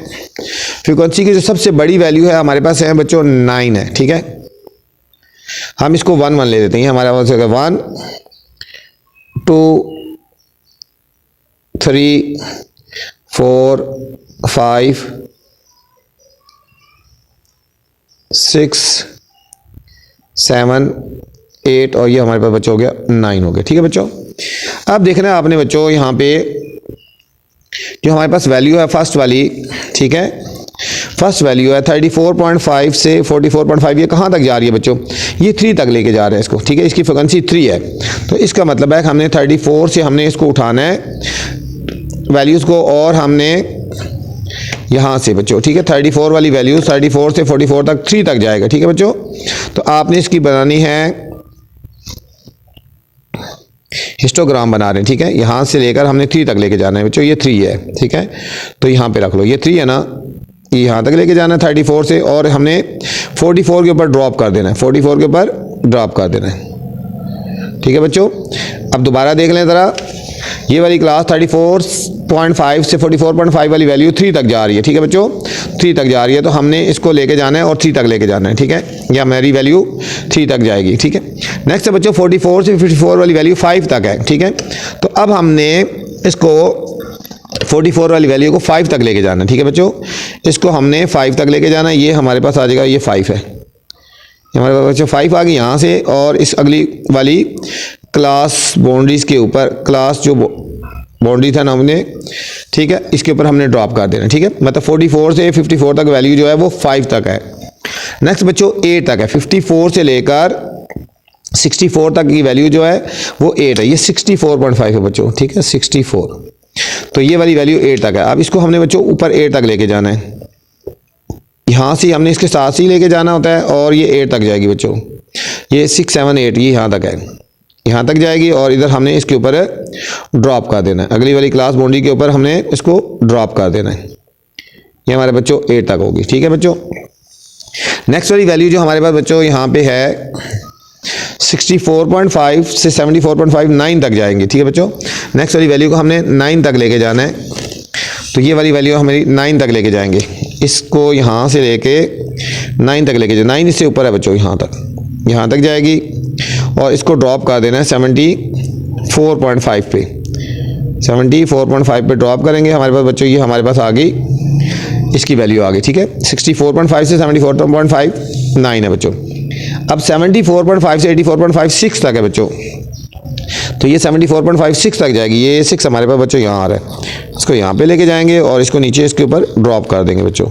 फ्रीक्वेंसी की जो सबसे बड़ी वैल्यू है हमारे पास है बच्चों 9 है, ठीक है। हम इसको 1 1 ले देते हैं, हमारे पास होगा 1 2 3 4 5 6 7 8, और ये हमारे पास बच्चों हो गया 9 हो गया, ठीक है बच्चों। अब देखना है आपने बच्चों यहाँ पे जो हमारे पास वैल्यू है फर्स्ट वाली, ठीक है, फर्स्ट वैल्यू है 34.5 से 44.5, ये कहाँ तक जा रही है बच्चों, ये 3 तक लेके जा रहे हैं इसको, ठीक है, इसकी फ्रीक्वेंसी 3 है। तो इसका मतलब है हमने 34 से हमने इसको उठाना है वैल्यूज़ को, और हमने यहाँ से बच्चों, ठीक है, 34 वाली वैल्यू 34 से 44 तक 3 तक जाएगा, ठीक है बच्चों। तो आपने इसकी बनानी है हिस्टोग्राम बना रहे हैं, ठीक है, यहाँ से लेकर हमने 3 तक लेके जाना है बच्चों, ये 3 है, ठीक है, तो यहाँ पे रख लो, ये 3 है ना, ये यहाँ तक लेके जाना है 34 से, और हमने 44 के ऊपर ड्रॉप कर देना है, 44 के ऊपर ड्रॉप कर देना है, ठीक है बच्चों। अब दोबारा देख लें ज़रा, ये वाली क्लास 34.5 से 44.5 वाली वैल्यू 3 तक जा रही है, ठीक है बच्चों, 3 तक जा रही है, तो हमने इसको लेके जाना है और 3 तक लेके जाना है, ठीक है, या मेरी वैल्यू 3 तक जाएगी, ठीक है। नेक्स्ट है बच्चों 44 से 54 वाली वैल्यू 5 तक है, ठीक है, तो अब हमने इसको 44 वाली वैल्यू को 5 तक लेके जाना है, ठीक है बच्चों, इसको हमने 5 तक लेके जाना है, ये हमारे पास आ जाएगा, ये 5 है, हमारे पास बच्चों 5 आ गई यहाँ से, और इस अगली वाली क्लास बाउंड्रीज के ऊपर, क्लास जो बाउंड्री था ना हमने, ठीक है, इसके ऊपर हमने ड्रॉप कर देना, ठीक है, मतलब 44 से 54 तक वैल्यू जो है वो 5 तक है। नेक्स्ट बच्चों 8 तक है, 54 से लेकर 64 तक की वैल्यू जो है वो 8 है, ये 64.5 है बच्चों, ठीक है, 64, तो ये वाली वैल्यू 8 तक है। अब इसको हमने बच्चों ऊपर 8 तक लेके जाना है, यहाँ से हमने इसके साथ ही लेके जाना होता है, और ये 8 तक जाएगी बच्चों, ये 6 7 8 ये यहाँ तक है, यहाँ तक जाएगी, और इधर हमने इसके ऊपर ड्रॉप कर देना है, अगली वाली क्लास बाउंड्री के ऊपर हमने इसको ड्रॉप कर देना है, ये हमारे बच्चों 8 तक होगी, ठीक है बच्चों। नेक्स्ट वाली वैल्यू जो हमारे पास बच्चों यहाँ पे है 64.5 से 74.5 9 तक जाएंगे, ठीक है बच्चों। नेक्स्ट वाली वैल्यू को हमने 9 तक लेके जाना है, तो ये वाली वैल्यू हमारी 9 तक लेके जाएंगे, इसको यहाँ से लेके 9 तक लेके जाए, 9 इससे ऊपर है बच्चों, यहाँ तक जाएगी, और इसको ड्रॉप कर देना है 74.5 पे, 74.5 पे ड्रॉप करेंगे, हमारे पास बच्चों ये हमारे पास आ गई, इसकी वैल्यू आ गई, ठीक है, 64.5 से 74.5 9 है बच्चों। अब 74.5 से 84.5 6 तक है बच्चों, तो ये 74.5 6 तक जाएगी, ये 6 हमारे पास बच्चों यहाँ आ रहा है, इसको यहाँ पे लेके जाएंगे, और इसको नीचे इसके ऊपर ड्रॉप कर देंगे बच्चों,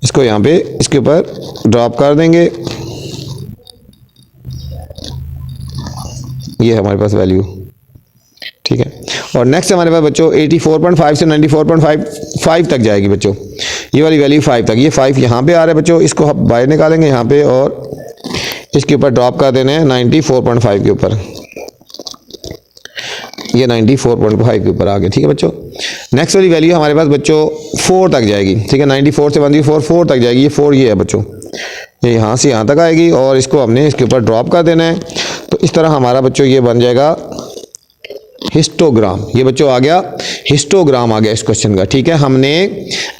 इसको यहाँ पे इसके ऊपर ड्रॉप कर देंगे, ये हमारे पास वैल्यू, ठीक है। और नेक्स्ट हमारे पास बच्चों 84.5 से 94.5 तक जाएगी बच्चों, ये वाली वैल्यू 5 तक, ये 5 यहाँ पे आ रहा है बच्चों, इसको हम बाहर निकालेंगे यहाँ पे, और इसके ऊपर ड्रॉप कर देने हैं 94.5 के ऊपर, ये 94.5 के ऊपर आ गए, ठीक है बच्चों। नेक्स्ट वाली वैल्यू हमारे पास बच्चों 4 तक जाएगी, ठीक है। 94 से 134 4 तक जाएगी, ये 4 ये है बच्चों, ये यहाँ से यहाँ तक आएगी और इसको हमने इसके ऊपर ड्रॉप कर देना है। तो इस तरह हमारा बच्चों ये बन जाएगा हिस्टोग्राम। ये बच्चों आ गया हिस्टोग्राम आ गया इस क्वेश्चन का, ठीक है। हमने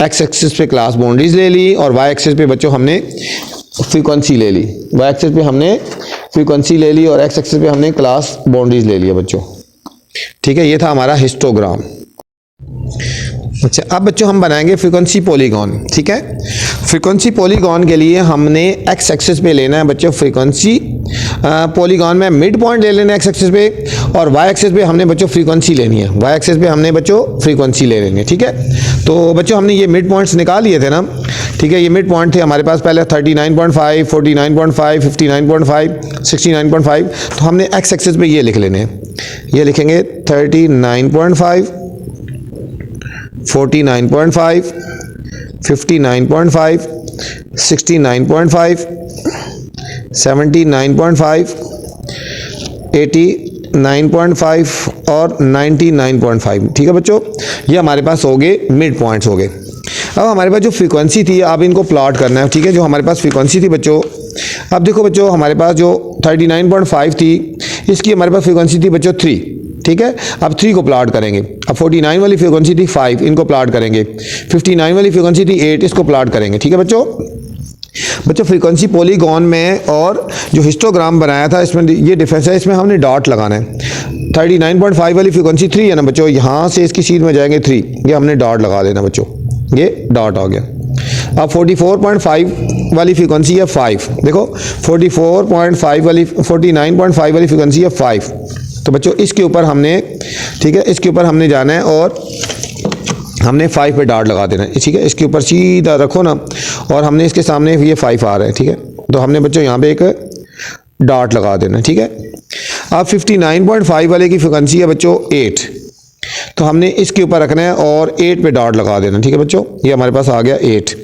एक्स एक्सिस पे क्लास बाउंड्रीज ले ली और वाई एक्सिस पे बच्चों हमने फ्रीक्वेंसी ले ली, वाई एक्सिस पे हमने फ्रीक्वेंसी ले ली और एक्स एक्सिस पे हमने क्लास बाउंड्रीज ले लिया बच्चों, ठीक है। ये था हमारा हिस्टोग्राम। अच्छा, अब बच्चों हम बनाएंगे फ्रीक्वेंसी पॉलीगॉन, ठीक है। फ्रीक्वेंसी पॉलीगॉन के लिए हमने एक्स एक्सिस पे लेना है बच्चों फ्रीक्वेंसी पॉलीगॉन में मिड पॉइंट ले लेना है एक्स एक्सिस पे, और वाई एक्सिस पे हमने बच्चों फ्रीक्वेंसी लेनी है, वाई एक्सिस पे हमने बच्चों फ्रीक्वेंसी ले लेनी है, ठीक है। तो बच्चों हमने ये मिड पॉइंट्स निकाल लिए थे ना, ठीक है। ये मिड पॉइंट थे हमारे पास पहले 39.5, 49.5, 59.5, 69.5। तो हमने एक्स एक्सिस पे ये लिख लेने हैं, ये लिखेंगे 39.5, 49.5, 59.5, 69.5, 79.5, 89.5 और 99.5, ठीक है बच्चों। ये हमारे पास हो गए मिड पॉइंट्स हो गए। अब हमारे पास जो फ्रीक्वेंसी थी अब इनको प्लॉट करना है, ठीक है। जो हमारे पास फ्रीक्वेंसी थी बच्चों, अब देखो बच्चों हमारे पास जो 39.5 थी इसकी हमारे पास फ्रीक्वेंसी थी बच्चों 3, ठीक है। अब 3 को प्लॉट करेंगे। अब 49 वाली फ्रीक्वेंसी थी 5, इनको प्लॉट करेंगे। 59 वाली फ्रीक्वेंसी थी 8, इसको प्लॉट करेंगे, ठीक है बच्चों। बच्चों फ्रीक्वेंसी पॉलीगॉन में और जो हिस्टोग्राम बनाया था इसमें ये डिफरेंस है, इसमें हमने डॉट लगाना है। 39.5 वाली फ्रीक्वेंसी 3 है ना बच्चों, यहाँ से इसकी सीध में जाएंगे 3, ये हमने डॉट लगा देना बच्चों, ये डॉट हो गया। अब 44.5 वाली फ्रीक्वेंसी है 5, देखो 44.5 वाली 49.5 वाली फ्रीक्वेंसी है 5। तो बच्चों इसके ऊपर हमने, ठीक है, इसके ऊपर हमने जाना है और हमने 5 पे डॉट लगा देना है, ठीक है। इसके ऊपर सीधा रखो ना और हमने इसके सामने ये 5 आ रहा है, ठीक है। तो हमने बच्चों यहाँ पे एक डॉट लगा देना है, ठीक है। अब 59.5 वाले की फ्रीक्वेंसी है बच्चों 8, तो हमने इसके ऊपर रखना है और 8 पे डॉट लगा देना, ठीक है बच्चों। ये हमारे पास आ गया 8,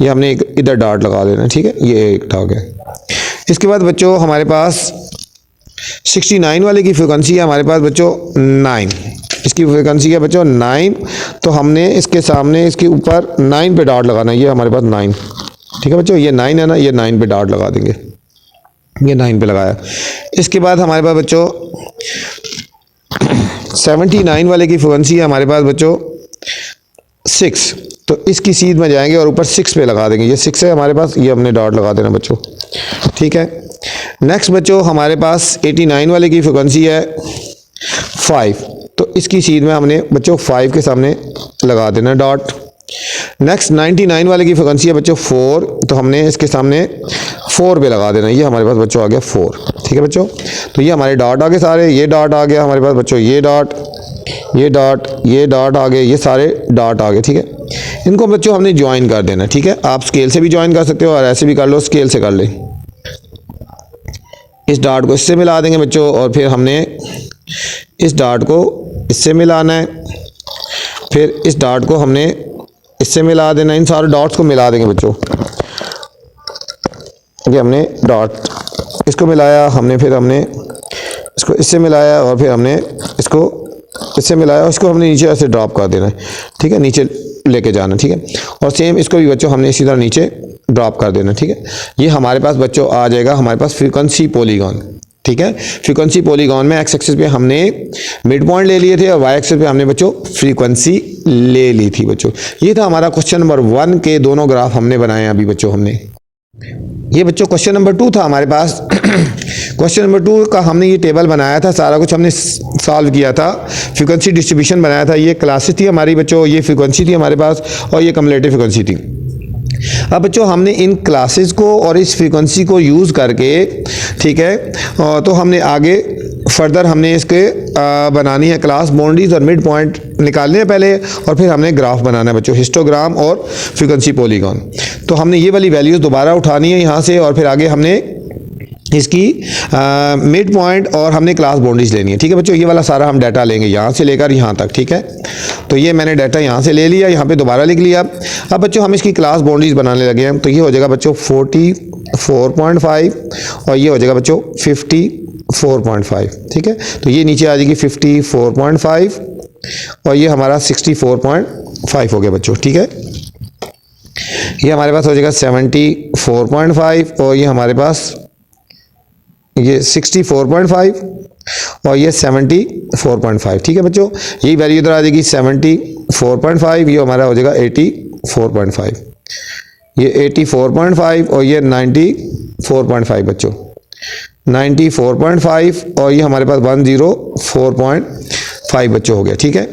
ये हमने एक इधर डॉट लगा देना, ठीक है, ये एक हो गया। इसके बाद बच्चों हमारे पास 69 वाले की फ्रीक्वेंसी है हमारे पास बच्चों 9, इसकी फ्रीक्वेंसी है बच्चों 9। तो हमने इसके सामने इसके ऊपर 9 पे डॉट लगाना है, ये हमारे पास 9, ठीक है बच्चों। ये 9 है ना, ये 9 पे डॉट लगा देंगे, ये 9 पे लगाया। इसके बाद हमारे पास बच्चों 79 वाले की फ्रीक्वेंसी है हमारे पास बच्चों 6, तो इसकी सीध में जाएंगे और ऊपर 6 पे लगा देंगे, ये 6 है हमारे पास, ये हमने डॉट लगा देना बच्चों, ठीक है। नेक्स्ट बच्चों हमारे पास 89 वाले की फ्रीक्वेंसी है 5, तो इसकी सीध में हमने बच्चों 5 के सामने लगा देना डॉट। नेक्स्ट 99 वाले की फ्रीक्वेंसी है बच्चों 4, तो हमने इसके सामने 4 पे लगा देना, ये हमारे पास बच्चों आ गया 4, ठीक है बच्चों। तो ये हमारे डॉट आ गए सारे, ये डॉट आ गया हमारे पास बच्चों, ये डॉट, ये डॉट, ये डॉट आ गए, ये सारे डॉट आ गए, ठीक है। इनको बच्चों हमने ज्वाइन कर देना, ठीक है। आप स्केल से भी ज्वाइन कर सकते हो और ऐसे भी कर लो, स्केल से कर ले। इस डॉट को इससे मिला देंगे बच्चों और फिर हमने इस डॉट को इससे मिलाना है, फिर इस डॉट को हमने इससे मिला देना, इन सारे डॉट्स को मिला देंगे बच्चों। ये हमने डॉट इसको मिलाया, हमने फिर हमने इसको इससे मिलाया और फिर हमने इसको इससे मिलाया, इसको हमने नीचे ऐसे ड्रॉप कर देना है, ठीक है, नीचे लेके जाना, ठीक है। और सेम इसको भी बच्चों हमने इसी तरह नीचे ड्रॉप कर देना, ठीक है। ये हमारे पास बच्चों आ जाएगा हमारे पास फ्रीक्वेंसी पॉलीगॉन, ठीक है। फ्रीक्वेंसी पॉलीगॉन में एक्स एक्सिस पे हमने मिड पॉइंट ले लिए थे और वाई एक्सिस पे हमने बच्चों फ्रीक्वेंसी ले ली थी बच्चों। ये था हमारा क्वेश्चन नंबर 1 के दोनों ग्राफ हमने बनाए अभी बच्चों हमने। ये बच्चों क्वेश्चन नंबर 2 था हमारे पास। क्वेश्चन नंबर 2 का हमने ये टेबल बनाया था, सारा कुछ हमने सॉल्व किया था, फ्रीक्वेंसी डिस्ट्रीब्यूशन बनाया था। ये क्लासेस थी हमारी बच्चों, ये फ्रीक्वेंसी थी हमारे पास और ये कम्युलेटिव फ्रीक्वेंसी थी। अब बच्चों हमने इन क्लासेस को और इस फ्रीक्वेंसी को यूज़ करके, ठीक है, तो हमने आगे फर्दर हमने इसके बनानी है क्लास बाउंड्रीज और मिड पॉइंट निकालने हैं पहले, और फिर हमने ग्राफ बनाना है बच्चों, हिस्टोग्राम और फ्रीक्वेंसी पॉलीगॉन। तो हमने ये वाली वैल्यूज़ दोबारा उठानी है यहाँ से और फिर आगे हमने इसकी मिड पॉइंट और हमने क्लास बाउंड्रीज लेनी है, ठीक है बच्चों। ये वाला सारा हम डाटा लेंगे यहाँ से लेकर यहाँ तक, ठीक है। तो ये मैंने डाटा यहाँ से ले लिया, यहाँ पे दोबारा लिख लिया। अब बच्चों हम इसकी क्लास बाउंड्रीज बनाने लगे हैं, तो ये हो जाएगा बच्चों 44.5 और ये हो जाएगा बच्चों 54.5, ठीक है। तो ये नीचे आ जाएगी 54.5 और ये हमारा 64.5 हो गया बच्चों। ठीक है, ये हमारे पास हो जाएगा 74.5 और ये हमारे पास ये 64.5 और ये 74.5। ठीक है बच्चों, यही वैल्यू इधर आ जाएगी 74.5, ये हमारा हो जाएगा 84.5, ये 84.5 और ये 94.5 बच्चों, 94.5 और ये हमारे पास 104.5 बच्चों हो गया। ठीक है,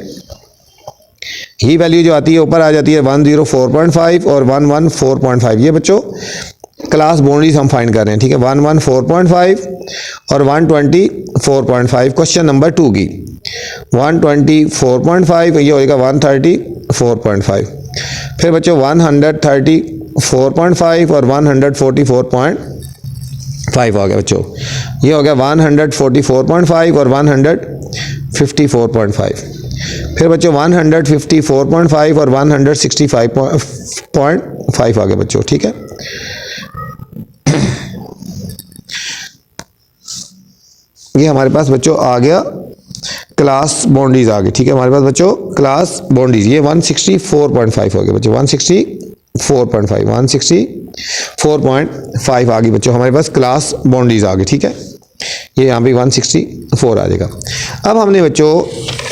ये वैल्यू जो आती है ऊपर आ जाती है 104.5 और 114.5। ये बच्चों क्लास बाउंड्रीज हम फाइंड कर रहे हैं। ठीक है, 114.5 और 124.5 क्वेश्चन नंबर 2 की। 124.5 ये होएगा 134.5, फिर बच्चों 134.5 और 144.5 हो गया बच्चों, ये हो गया 144.5 और 154.5, फिर बच्चों 154.5 और 165.5 आ गया बच्चों। ठीक है, ये हमारे पास बच्चों आ गया क्लास बाउंड्रीज आ गई। ठीक है, हमारे पास बच्चों क्लास बाउंड्रीज ये 164.5 हो गया बच्चों, 164.5 164.5 आ गई बच्चों, हमारे पास क्लास बाउंड्रीज आ गई। ठीक है, ये यहाँ पे 164 आ जाएगा। अब हमने बच्चों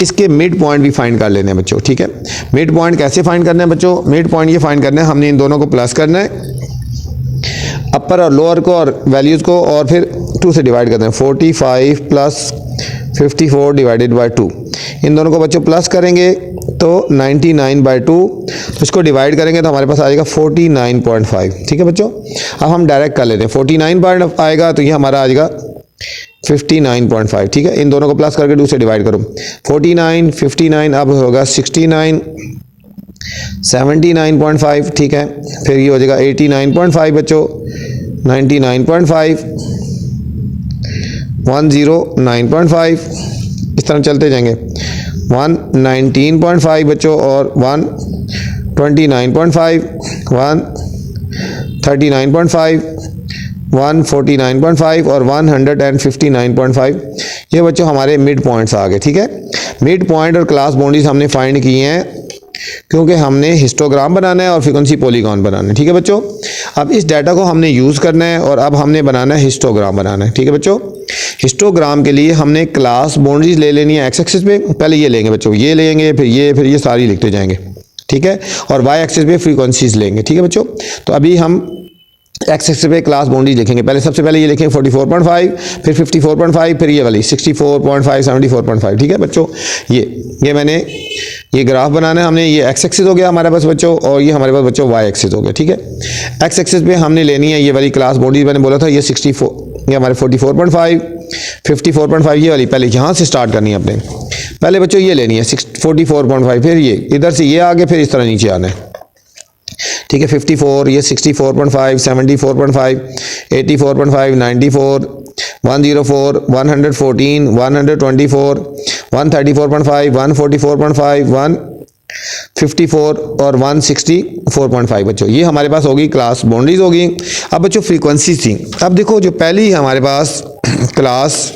इसके मिड पॉइंट भी फाइंड कर लेने हैं बच्चों। ठीक है, मिड पॉइंट कैसे फाइंड करना है बच्चों, मिड पॉइंट ये फाइंड करना है, हमने इन दोनों को प्लस करना है, अपर और लोअर को और वैल्यूज़ को, और फिर 2 से डिवाइड करते हैं। 45 प्लस 54 डिवाइडेड बाय 2, इन दोनों को बच्चों प्लस करेंगे तो 99/2, तो इसको डिवाइड करेंगे तो हमारे पास आ जाएगा 49.5। ठीक है बच्चों, अब हम डायरेक्ट कर लेते हैं, 49 आएगा तो ये हमारा आ जाएगा 59.5। ठीक है, इन दोनों को प्लस करके 2 से डिवाइड करो, 49 59 अब होगा 69 79.5। ठीक है, फिर ये हो जाएगा 89.5 बच्चों, 99.5 109.5, इस तरह चलते जाएंगे, 119.5 बच्चों और 129.5 139.5 149.5 और 159.5। ये बच्चों हमारे मिड पॉइंट्स आ गए। ठीक है, मिड पॉइंट और क्लास बाउंड्रीज हमने फाइंड की हैं क्योंकि हमने हिस्टोग्राम बनाना है और फ्रीक्वेंसी पॉलीगॉन बनाना है। ठीक है बच्चों, अब इस डाटा को हमने यूज़ करना है और अब हमने बनाना है हिस्टोग्राम बनाना है। ठीक है बच्चों, हिस्टोग्राम के लिए हमने क्लास बाउंड्रीज ले लेनी है एक्स एक्सिस पे, पहले ये लेंगे बच्चों, ये लेंगे, फिर ये सारी लिखते जाएंगे। ठीक है, और वाई एक्सिस पे फ्रीक्वेंसीज लेंगे। ठीक है बच्चों, तो अभी हम एक्स एक्सिस पे क्लास बाउंड्रीज लिखेंगे, पहले सबसे पहले ये लिखेंगे 44.5, फिर 54.5, फिर ये वाली 64.5 74.5। ठीक है बच्चों, ये मैंने ये ग्राफ बनाना है हमने, ये एक्स एक्सिस हो गया हमारे पास बच्चों, और ये हमारे पास बच्चों वाई एक्सिस हो गया। ठीक है, एक्स एक्सिस पे हमने लेनी है ये वाली क्लास बाउंड्रीज, मैंने बोला था ये 64, ये हमारे 44.5 54.5 ये वाली, पहले यहाँ से स्टार्ट करनी है अपने, पहले बच्चों ये लेनी है 44.5, फिर ये इधर से ये आगे, फिर इस तरह नीचे आना है। ठीक है, 54, ये 64.5 74.5 84.5 94 104 114 124 134.5 144.5 154 और 164.5 बच्चों, ये हमारे पास होगी क्लास बाउंड्रीज होगी। अब बच्चों फ्रीक्वेंसी थी, अब देखो जो पहली हमारे पास क्लास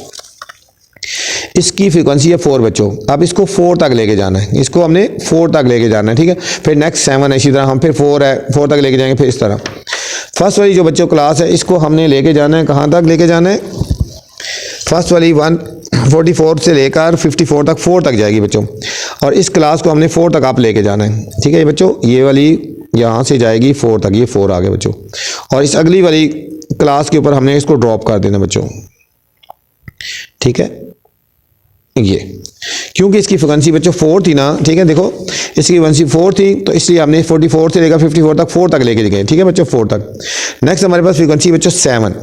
इसकी फ्रीक्वेंसी है 4 बच्चों, अब इसको 4 तक लेके जाना है, इसको हमने 4 तक लेके जाना है। ठीक है, फिर नेक्स्ट 7 है, इसी तरह हम फिर 4 है 4 तक लेके जाएंगे, फिर इस तरह फर्स्ट वाली जो बच्चों क्लास है इसको हमने लेके जाना है, कहाँ तक लेके जाना है, फर्स्ट वाली 144 से लेकर 54 तक 4 तक जाएगी बच्चों, और इस क्लास को हमने 4 तक आप लेके जाना है। ठीक है बच्चों, ये वाली यहाँ से जाएगी 4 तक, ये 4 आ गए बच्चों, और इस अगली वाली क्लास के ऊपर हमने इसको ड्रॉप कर देना बच्चों। ठीक है, ये क्योंकि इसकी फ्रीक्वेंसी बच्चों 4 थी ना, ठीक है, देखो इसकी फ्रीक्वेंसी 4 थी तो इसलिए हमने 44 से लेकर 54 तक 4 तक लेके गए। ठीक है बच्चों, 4 तक। नेक्स्ट हमारे पास फ्रीक्वेंसी बच्चों 7,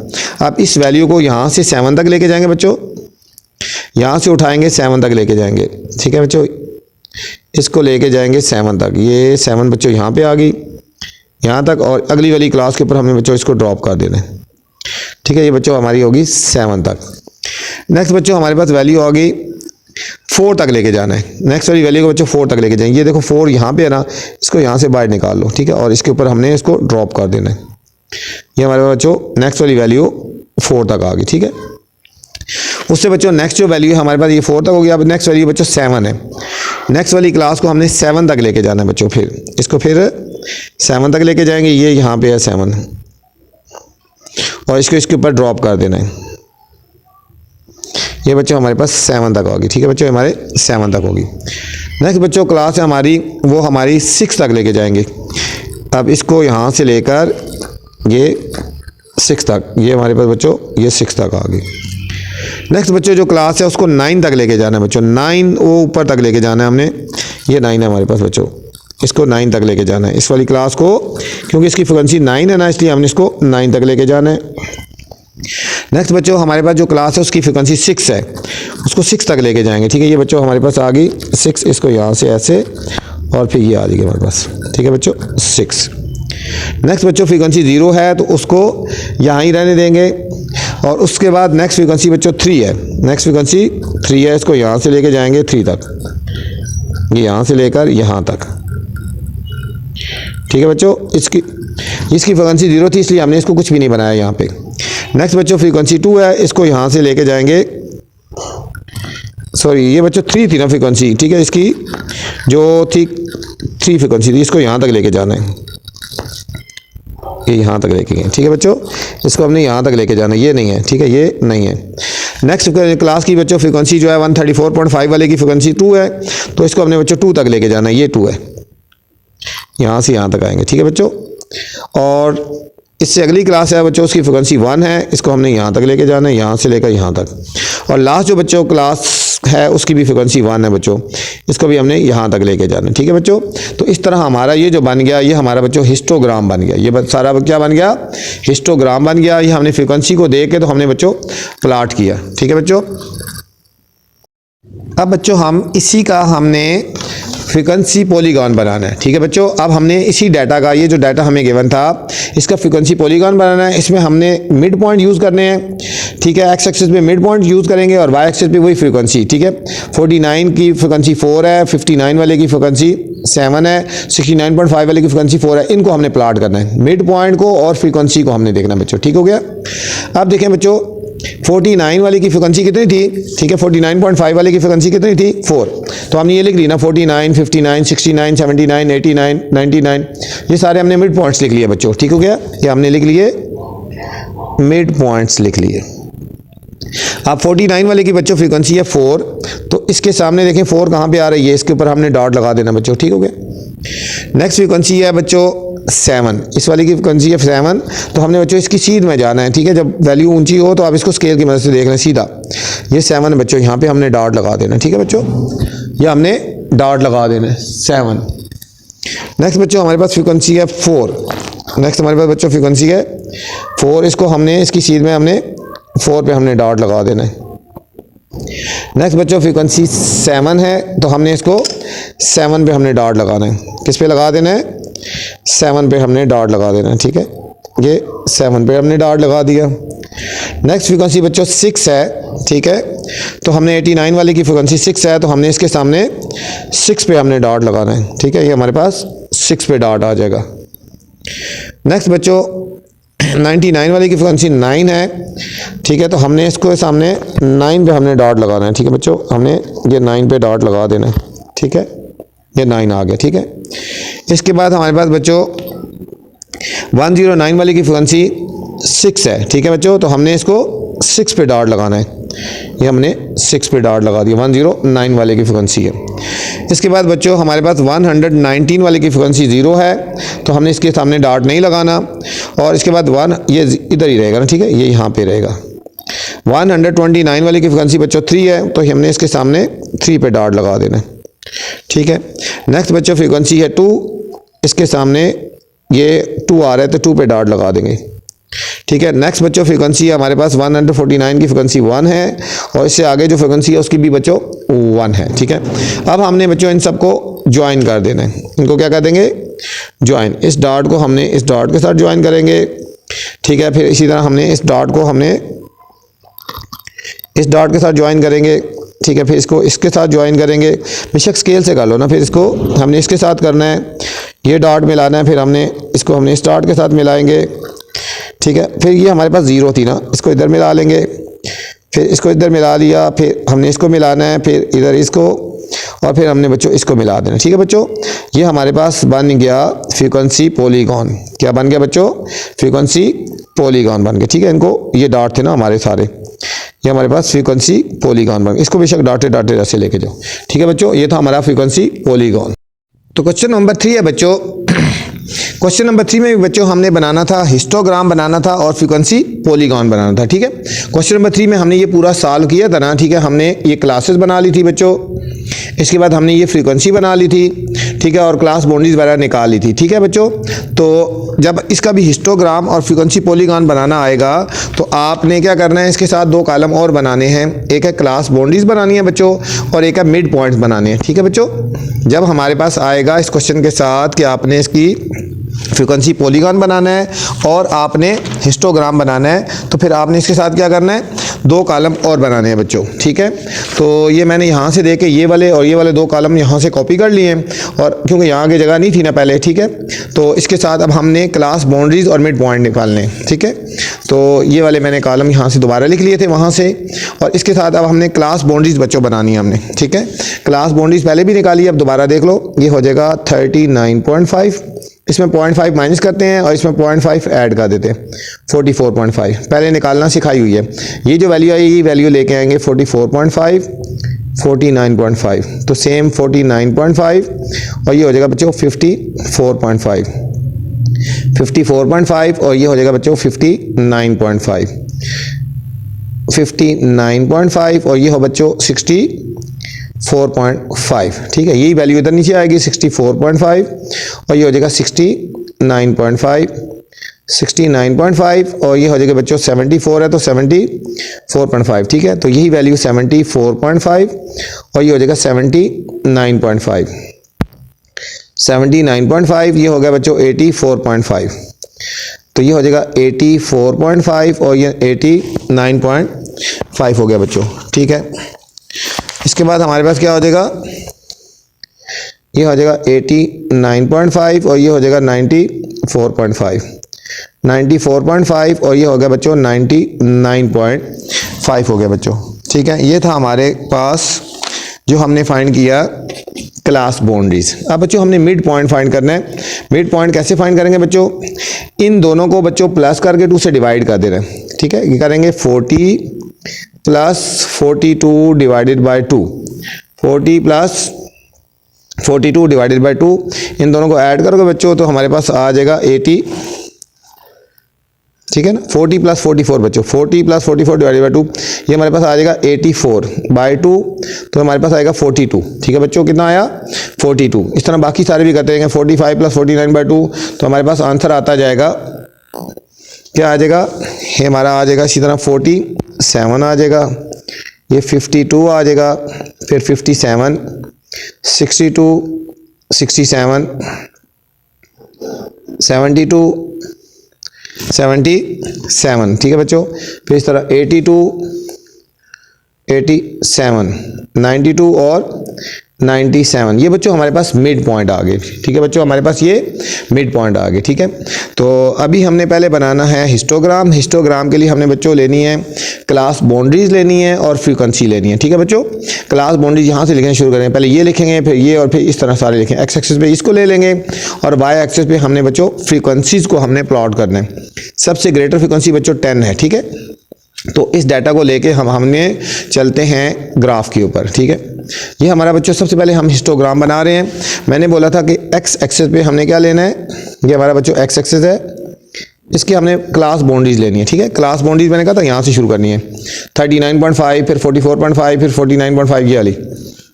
अब इस वैल्यू को यहाँ से 7 तक लेके जाएंगे बच्चों, यहाँ से उठाएंगे 7 तक लेके जाएंगे। ठीक है बच्चों, इसको लेके जाएंगे 7 तक, ये 7 बच्चों यहाँ पे आ गई यहाँ तक, और अगली वाली क्लास के ऊपर हमने बच्चों इसको ड्रॉप कर देना है। ठीक है, ये बच्चों हमारी होगी 7 तक। नेक्स्ट बच्चों हमारे पास वैल्यू आ गई 4 तक लेके जाना है, नेक्स्ट वाली वैल्यू को बच्चों 4 तक लेके जाएंगे। ये देखो 4 यहाँ पे है ना, इसको यहाँ से बाहर निकाल लो। ठीक है, और इसके ऊपर हमने इसको ड्रॉप कर देना है, ये हमारे बच्चों नेक्स्ट वाली वैल्यू 4 तक आ गई। ठीक है, उससे बच्चों नेक्स्ट जो वैल्यू है हमारे पास ये 4 तक हो गया। अब नेक्स्ट वैल्यू बच्चों 7 है, नेक्स्ट वाली क्लास को हमने 7 तक लेके जाना है बच्चों, फिर इसको फिर 7 तक लेके जाएंगे। ये यहाँ पे है 7 और इसको इसके ऊपर ड्रॉप कर देना है। ये बच्चों हमारे पास 7 तक होगी, ठीक है बच्चों, हमारे 7 तक होगी। नेक्स्ट बच्चों क्लास है हमारी, वो हमारी 6 तक लेके जाएंगे। अब इसको यहाँ से लेकर ये 6 तक, ये हमारे पास बच्चों ये 6 तक आ गई। नेक्स्ट बच्चों जो क्लास है उसको 9 तक लेके जाना है बच्चों, 9 वो ऊपर तक लेके जाना है हमने। ये 9 है हमारे पास बच्चों, इसको 9 तक लेके जाना है इस वाली क्लास को, क्योंकि इसकी फ्रिक्वेंसी 9 है ना, इसलिए हमने इसको 9 तक लेके जाना है। नेक्स्ट बच्चों हमारे पास जो क्लास है उसकी फ्रिक्वेंसी 6 है, उसको 6 तक लेके जाएंगे, ठीक है। ये बच्चों हमारे पास आ गई 6, इसको यहाँ से ऐसे और फिर ये आ जाएगी हमारे पास, ठीक है बच्चों 6। नेक्स्ट बच्चों फ्रीक्वेंसी 0 है तो उसको यहाँ ही रहने देंगे। और उसके बाद नेक्स्ट फ्रीक्वेंसी बच्चों 3 है, नेक्स्ट फ्रीक्वेंसी 3 है, इसको यहाँ से लेके जाएंगे 3 तक, ये यहाँ से लेकर यहाँ तक, ठीक है बच्चों। इसकी फ्रीक्वेंसी 0 थी इसलिए हमने इसको कुछ भी नहीं बनाया यहाँ पे। नेक्स्ट बच्चों फ्रीक्वेंसी 2 है, इसको यहाँ से लेके जाएंगे, सॉरी ये बच्चों 3 थी ना फ्रीक्वेंसी, ठीक है। इसकी जो थी 3 फ्रीक्वेंसी थी, इसको यहाँ तक लेके जाना है, ये यहाँ तक लेके गए, ठीक है बच्चों। इसको हमने यहाँ तक लेके जाना है, ये नहीं है, ठीक है, ये नहीं है। नेक्स्ट क्लास की बच्चों फ्रीक्वेंसी जो है 134.5 वाले की फ्रीक्वेंसी 2 है, तो इसको हमने बच्चों 2 तक लेके जाना है, ये 2 है, यहाँ से यहाँ तक आएंगे, ठीक है बच्चों। और इससे अगली क्लास है बच्चों उसकी फ्रिक्वेंसी 1 है, इसको हमने यहाँ तक लेके जाना है, यहाँ से लेकर यहाँ तक। और लास्ट जो बच्चों क्लास है उसकी भी फ्रिक्वेंसी 1 है बच्चों, इसको भी हमने यहाँ तक लेके जाना है, ठीक है बच्चों। तो इस तरह हमारा ये जो बन गया, ये हमारा बच्चों हिस्टोग्राम बन गया। ये सारा क्या बन गया, हिस्टोग्राम बन गया। ये हमने फ्रिक्वेंसी को देख के तो हमने बच्चों प्लाट किया, ठीक है बच्चों। अब बच्चों हम इसी का हमने फ्रीक्वेंसी पॉलीगॉन बनाना है, ठीक है बच्चों। अब हमने इसी डाटा का, ये जो डाटा हमें गिवन था, इसका फ्रीक्वेंसी पॉलीगॉन बनाना है। इसमें हमने मिड पॉइंट यूज़ करने हैं, ठीक है। एक्स एक्सिस पे मिड पॉइंट यूज़ करेंगे और वाई एक्सिस पे वही फ्रीक्वेंसी, ठीक है। 49 की फ्रीक्वेंसी 4 है, 59 वाले की फ्रीक्वेंसी 7 है, 69.5 वाले की फ्रीक्वेंसी 4 है। इनको हमने प्लाट करना है, मिड पॉइंट को और फ्रीक्वेंसी को हमने देखना बच्चों, ठीक हो गया। अब देखें बच्चों 49 वाली की फ्रिक्वेंसी कितनी थी, ठीक है। 49.5 वाले की फ्रिक्वेंसी कितनी थी, 4। तो हमने ये लिख ली ना 49, 59, 69, 79, 89, 99, ये सारे हमने मिड पॉइंट्स लिख लिए बच्चों, ठीक हो गया। ये हमने लिख लिए मिड पॉइंट्स लिख लिए। अब 49 वाले की बच्चों फ्रीक्वेंसी है 4, तो इसके सामने देखें 4 कहाँ पे आ रही है, इसके ऊपर हमने डॉट लगा देना बच्चों, ठीक हो गया। नेक्स्ट फ्रीक्वेंसी है बच्चों 7, इस वाली की फ्रीक्वेंसी है 7, तो हमने बच्चों इसकी सीध में जाना है, ठीक है। जब वैल्यू ऊंची हो तो आप इसको स्केल की मदद से देख लें सीधा। ये 7 है बच्चों, यहाँ पे हमने डॉट लगा देना, ठीक है बच्चों, ये हमने डॉट लगा देना 7। नेक्स्ट बच्चों हमारे पास फ्रीक्वेंसी है 4, नेक्स्ट हमारे पास बच्चों फ्रीक्वेंसी है 4, इसको हमने इसकी सीध में हमने 4 पे हमने डॉट लगा देना है। नेक्स्ट बच्चों फ्रीक्वेंसी 7 है, तो हमने इसको 7 पे हमने डॉट लगाना है। किस पे लगा देना है, 7 पे हमने डॉट लगा देना है, ठीक है। ये 7 पे हमने डॉट लगा दिया। नेक्स्ट फ्रीक्वेंसी बच्चों 6 है, ठीक है। तो हमने 89 वाले की फ्रीक्वेंसी 6 है, तो हमने इसके सामने 6 पे हमने डॉट लगाना है, ठीक है। ये हमारे पास 6 पे डॉट आ जाएगा। नेक्स्ट बच्चों 99 वाले की फ्रिक्वेंसी 9 है, ठीक है। तो हमने इसको सामने 9 पे हमने डॉट लगाना है, ठीक है बच्चों। हमने ये 9 पे डॉट लगा देना है, ठीक है। ये 9 आ गया, ठीक है। इसके बाद हमारे पास बच्चों 109 वाले की फ्रिक्वेंसी 6 है, ठीक है बच्चों। तो हमने इसको 6 पे डॉट लगाना है, ये हमने 6 पे डॉट लगा दिया, 109 वाले की फ्रिक्वेंसी है। इसके बाद बच्चों हमारे पास 119 वाले की फ्रिक्वेंसी 0 है, तो हमने इसके सामने डॉट नहीं लगाना। और इसके बाद 1 ये इधर ही रहेगा ना, ठीक है, ये यहाँ पे रहेगा। 129 वाले की फ्रिक्वेंसी बच्चों 3 है, तो हमने इसके सामने 3 पे डॉट लगा देना, ठीक है। नेक्स्ट बच्चों फ्रीक्वेंसी है 2, इसके सामने ये 2 आ रहा है, तो 2 पे डॉट लगा देंगे, ठीक है। नेक्स्ट बच्चों फ्रीक्वेंसी है हमारे पास 149 की फ्रीक्वेंसी 1 है, और इससे आगे जो फ्रीक्वेंसी है उसकी भी बच्चों 1 है, ठीक है। अब हमने बच्चों इन सबको ज्वाइन कर देना है। इनको क्या कर देंगे, ज्वाइन। इस डॉट को हमने इस डॉट के साथ ज्वाइन करेंगे, ठीक है। फिर इसी तरह हमने इस डॉट को हमने इस डॉट के साथ ज्वाइन करेंगे, ठीक है। फिर इसको इसके साथ ज्वाइन करेंगे, बेशक स्केल से कर लो ना। फिर इसको हमने इसके साथ करना है, ये डॉट मिलाना है, फिर हमने इसको हमने इस डॉट के साथ मिलाएंगे, ठीक है। फिर ये हमारे पास 0 थी ना, इसको इधर मिला लेंगे, फिर इसको इधर मिला लिया, फिर हमने इसको मिलाना है, फिर इधर इसको, और फिर हमने बच्चों इसको मिला देना। ठीक है बच्चों, ये हमारे पास बन गया फ्रीक्वेंसी पॉलीगॉन। क्या बन गया बच्चों? फ्रीक्वेंसी पॉलीगॉन बन गया। ठीक है, इनको ये डॉट थे ना हमारे सारे, ये हमारे पास फ्रीक्वेंसी पॉलीगॉन बन गया। इसको बेशक डॉटेड डॉटेड ऐसे लेके जाओ। ठीक है बच्चों, ये था हमारा फ्रीक्वेंसी पॉलीगॉन। तो क्वेश्चन नंबर 3 है बच्चों। क्वेश्चन नंबर 3 में भी बच्चों हमने बनाना था, हिस्टोग्राम बनाना था और फ्रीक्वेंसी पॉलीगॉन बनाना था। ठीक है, क्वेश्चन नंबर 3 में हमने ये पूरा सॉल्व किया था ना। ठीक है, हमने ये क्लासेस बना ली थी बच्चों, इसके बाद हमने ये फ्रीक्वेंसी बना ली थी। ठीक है, और क्लास बाउंड्रीज वगैरह निकाल ली थी। ठीक है बच्चों, तो जब इसका भी हिस्टोग्राम और फ्रीक्वेंसी पॉलीगॉन बनाना आएगा तो आपने क्या करना है, इसके साथ 2 कॉलम और बनाने हैं। एक है क्लास बाउंड्रीज बनानी है बच्चों और एक है मिड पॉइंट्स बनाने हैं। ठीक है बच्चों, जब हमारे पास आएगा इस क्वेश्चन के साथ कि आपने इसकी फ्रीक्वेंसी पॉलीगॉन बनाना है और आपने हिस्टोग्राम बनाना है, तो फिर आपने इसके साथ क्या करना है, 2 कॉलम और बनाने हैं बच्चों। ठीक है, तो ये मैंने यहाँ से देके ये वाले और ये वाले 2 कॉलम यहाँ से कॉपी कर लिए हैं, और क्योंकि यहाँ की जगह नहीं थी ना पहले। ठीक है, तो इसके साथ अब हमने क्लास बाउंड्रीज और मिड पॉइंट निकालने हैं। ठीक है, तो ये वाले मैंने कॉलम यहाँ से दोबारा लिख लिए थे वहाँ से, और इसके साथ अब हमने क्लास बाउंड्रीज बच्चों बनानी है हमने। ठीक है, क्लास बाउंड्रीज पहले भी निकाली, अब दोबारा देख लो। ये हो जाएगा 39.5, इसमें 0.5 माइनस करते हैं और इसमें 0.5 ऐड कर देते हैं, 44.5 पहले निकालना सिखाई हुई है। ये जो वैल्यू आई ये वैल्यू लेके आएंगे 44.5, 49.5, तो सेम 49.5 और ये हो जाएगा बच्चों 54.5, 54.5 और ये हो जाएगा बच्चों 59.5, 59.5 और ये हो बच्चों 64.5। ठीक है, यही वैल्यू इधर नीचे आएगी 64.5 और ये हो जाएगा 69.5, 69.5 और ये हो जाएगा बच्चों 74 है तो 74.5। ठीक है, तो यही वैल्यू 74.5 और ये हो जाएगा 79.5, 79.5 ये हो गया बच्चों 84.5, तो ये हो जाएगा 84.5 और ये 89.5 हो गया बच्चों। ठीक है, इसके बाद हमारे पास क्या हो जाएगा, ये हो जाएगा 89.5 और ये हो जाएगा 94.5, 94.5 और ये हो गया बच्चों 99.5 हो गया बच्चों। ठीक है, ये था हमारे पास जो हमने फाइंड किया क्लास बाउंड्रीज। अब बच्चों हमने मिड पॉइंट फाइंड करना है। मिड पॉइंट कैसे फाइंड करेंगे बच्चों, इन दोनों को बच्चों प्लस करके 2 से डिवाइड कर दे रहे हैं। ठीक है, ये करेंगे 40 plus 42 divided by 2, 40 plus 42 divided by 2, इन दोनों को ऐड करोगे बच्चों तो हमारे पास आ जाएगा 80। ठीक है ना, 40 प्लस 44 बच्चों, 40 प्लस 44 डिवाइडेड बाय 2, ये हमारे पास आ जाएगा 84 बाय 2, तो हमारे पास आएगा 42। ठीक है बच्चों, कितना आया 42। इस तरह बाकी सारे भी करते रहेंगे, 45 प्लस 49 बाय 2, तो हमारे पास आंसर आता जाएगा, क्या आ जाएगा, ये हमारा आ जाएगा इसी तरह 47 आ जाएगा, ये 52 आ जाएगा, फिर 57, 62, 67, 72, 77। ठीक है बच्चों, फिर इस तरह 82, 87, 92 और 97, ये बच्चों हमारे पास मिड पॉइंट आ गए। ठीक है बच्चों, हमारे पास ये मिड पॉइंट आ गए। ठीक है, तो अभी हमने पहले बनाना है हिस्टोग्राम। हिस्टोग्राम के लिए हमने बच्चों लेनी है क्लास बाउंड्रीज लेनी है और फ्रीक्वेंसी लेनी है। ठीक है बच्चों, क्लास बाउंड्रीज यहाँ से लिखना शुरू करें, पहले ये लिखेंगे फिर ये और फिर इस तरह सारे लिखेंगे। एक्स एक्सिस पे इसको ले लेंगे और वाई एक्सिस पे हमने बच्चों फ्रीक्वेंसीज को हमने प्लॉट करना है। सबसे ग्रेटर फ्रीक्वेंसी बच्चों 10 है। ठीक है, तो इस डाटा को लेके हमने चलते हैं ग्राफ के ऊपर। ठीक है, ये हमारा बच्चों सबसे पहले हम हिस्टोग्राम बना रहे हैं। मैंने बोला था कि एक्स एक्सिस पे हमने क्या लेना है, ये हमारा बच्चों एक्स एक्सिस है, इसकी हमने क्लास बाउंड्रीज लेनी है। ठीक है, क्लास बाउंड्रीज मैंने कहा था यहाँ से शुरू करनी है, 39.5 फिर 44.5 फिर 49.5, ये वाली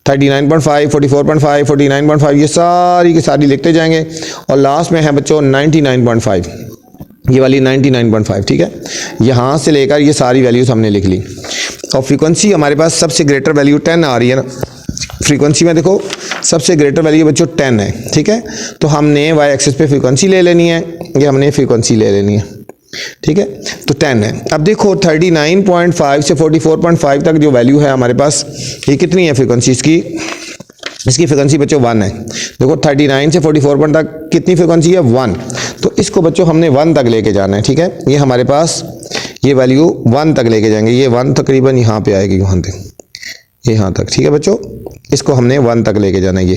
39.5 44.5 49.5 ये सारी की सारी लिखते जाएंगे और लास्ट में है बच्चों 99.5, ये वाली 99.5। ठीक है, यहाँ से लेकर ये सारी वैल्यूज हमने लिख ली और फ्रीक्वेंसी हमारे पास सबसे ग्रेटर वैल्यू 10 आ रही है ना। फ्रीक्वेंसी में देखो सबसे ग्रेटर वैल्यू बच्चों 10 है। ठीक है, तो हमने वाई एक्सिस पे फ्रीक्वेंसी ले लेनी है, ये हमने फ्रीक्वेंसी ले लेनी है। ठीक है, तो 10 है। अब देखो 39.5 से 44.5 तक जो वैल्यू है हमारे पास, ये कितनी है फ्रीक्वेंसी इसकी फ्रीक्वेंसी बच्चों 1 है। देखो 39 से 44 तक कितनी फ्रीक्वेंसी है 1, तो इसको बच्चों हमने 1 तक लेके जाना है। ठीक है, ये हमारे पास ये वैल्यू 1 तक लेके जाएंगे, ये 1 तकरीबन यहाँ पे आएगी, वहाँ तक ये यहाँ तक, ठीक है बच्चों। इसको हमने 1 तक लेके जाना है ये,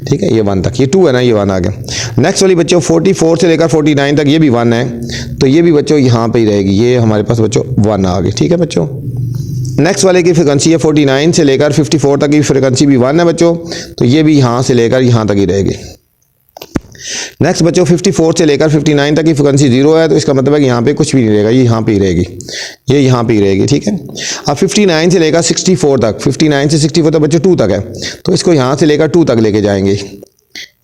ठीक है, ये 1 तक, ये 2 है ना, ये 1 आ गया। नेक्स्ट वाली बच्चों 44 से लेकर 49 तक ये भी 1 है, तो ये भी बच्चों यहाँ पे ही रहेगी, ये हमारे पास बच्चों 1 आ गई, ठीक है बच्चों। नेक्स्ट वाले की फ्रिक्वेंसी है 49 से लेकर 54 तक की फ्रिक्वेंसी भी 1 है बच्चों, तो ये भी यहाँ से लेकर यहाँ तक ही रहेगी। नेक्स्ट बच्चों 54 से लेकर 59 तक की फ्रिक्वेंसी 0 है, तो इसका मतलब है कि यहाँ पे कुछ भी नहीं रहेगा, ये यहाँ पे ही रहेगी, ये यहाँ पे ही रहेगी, ठीक है। अब 59 से लेकर 64 तक, 59 से 64 तक बच्चों 2 तक है, तो इसको यहाँ से लेकर 2 तक लेके जाएंगे।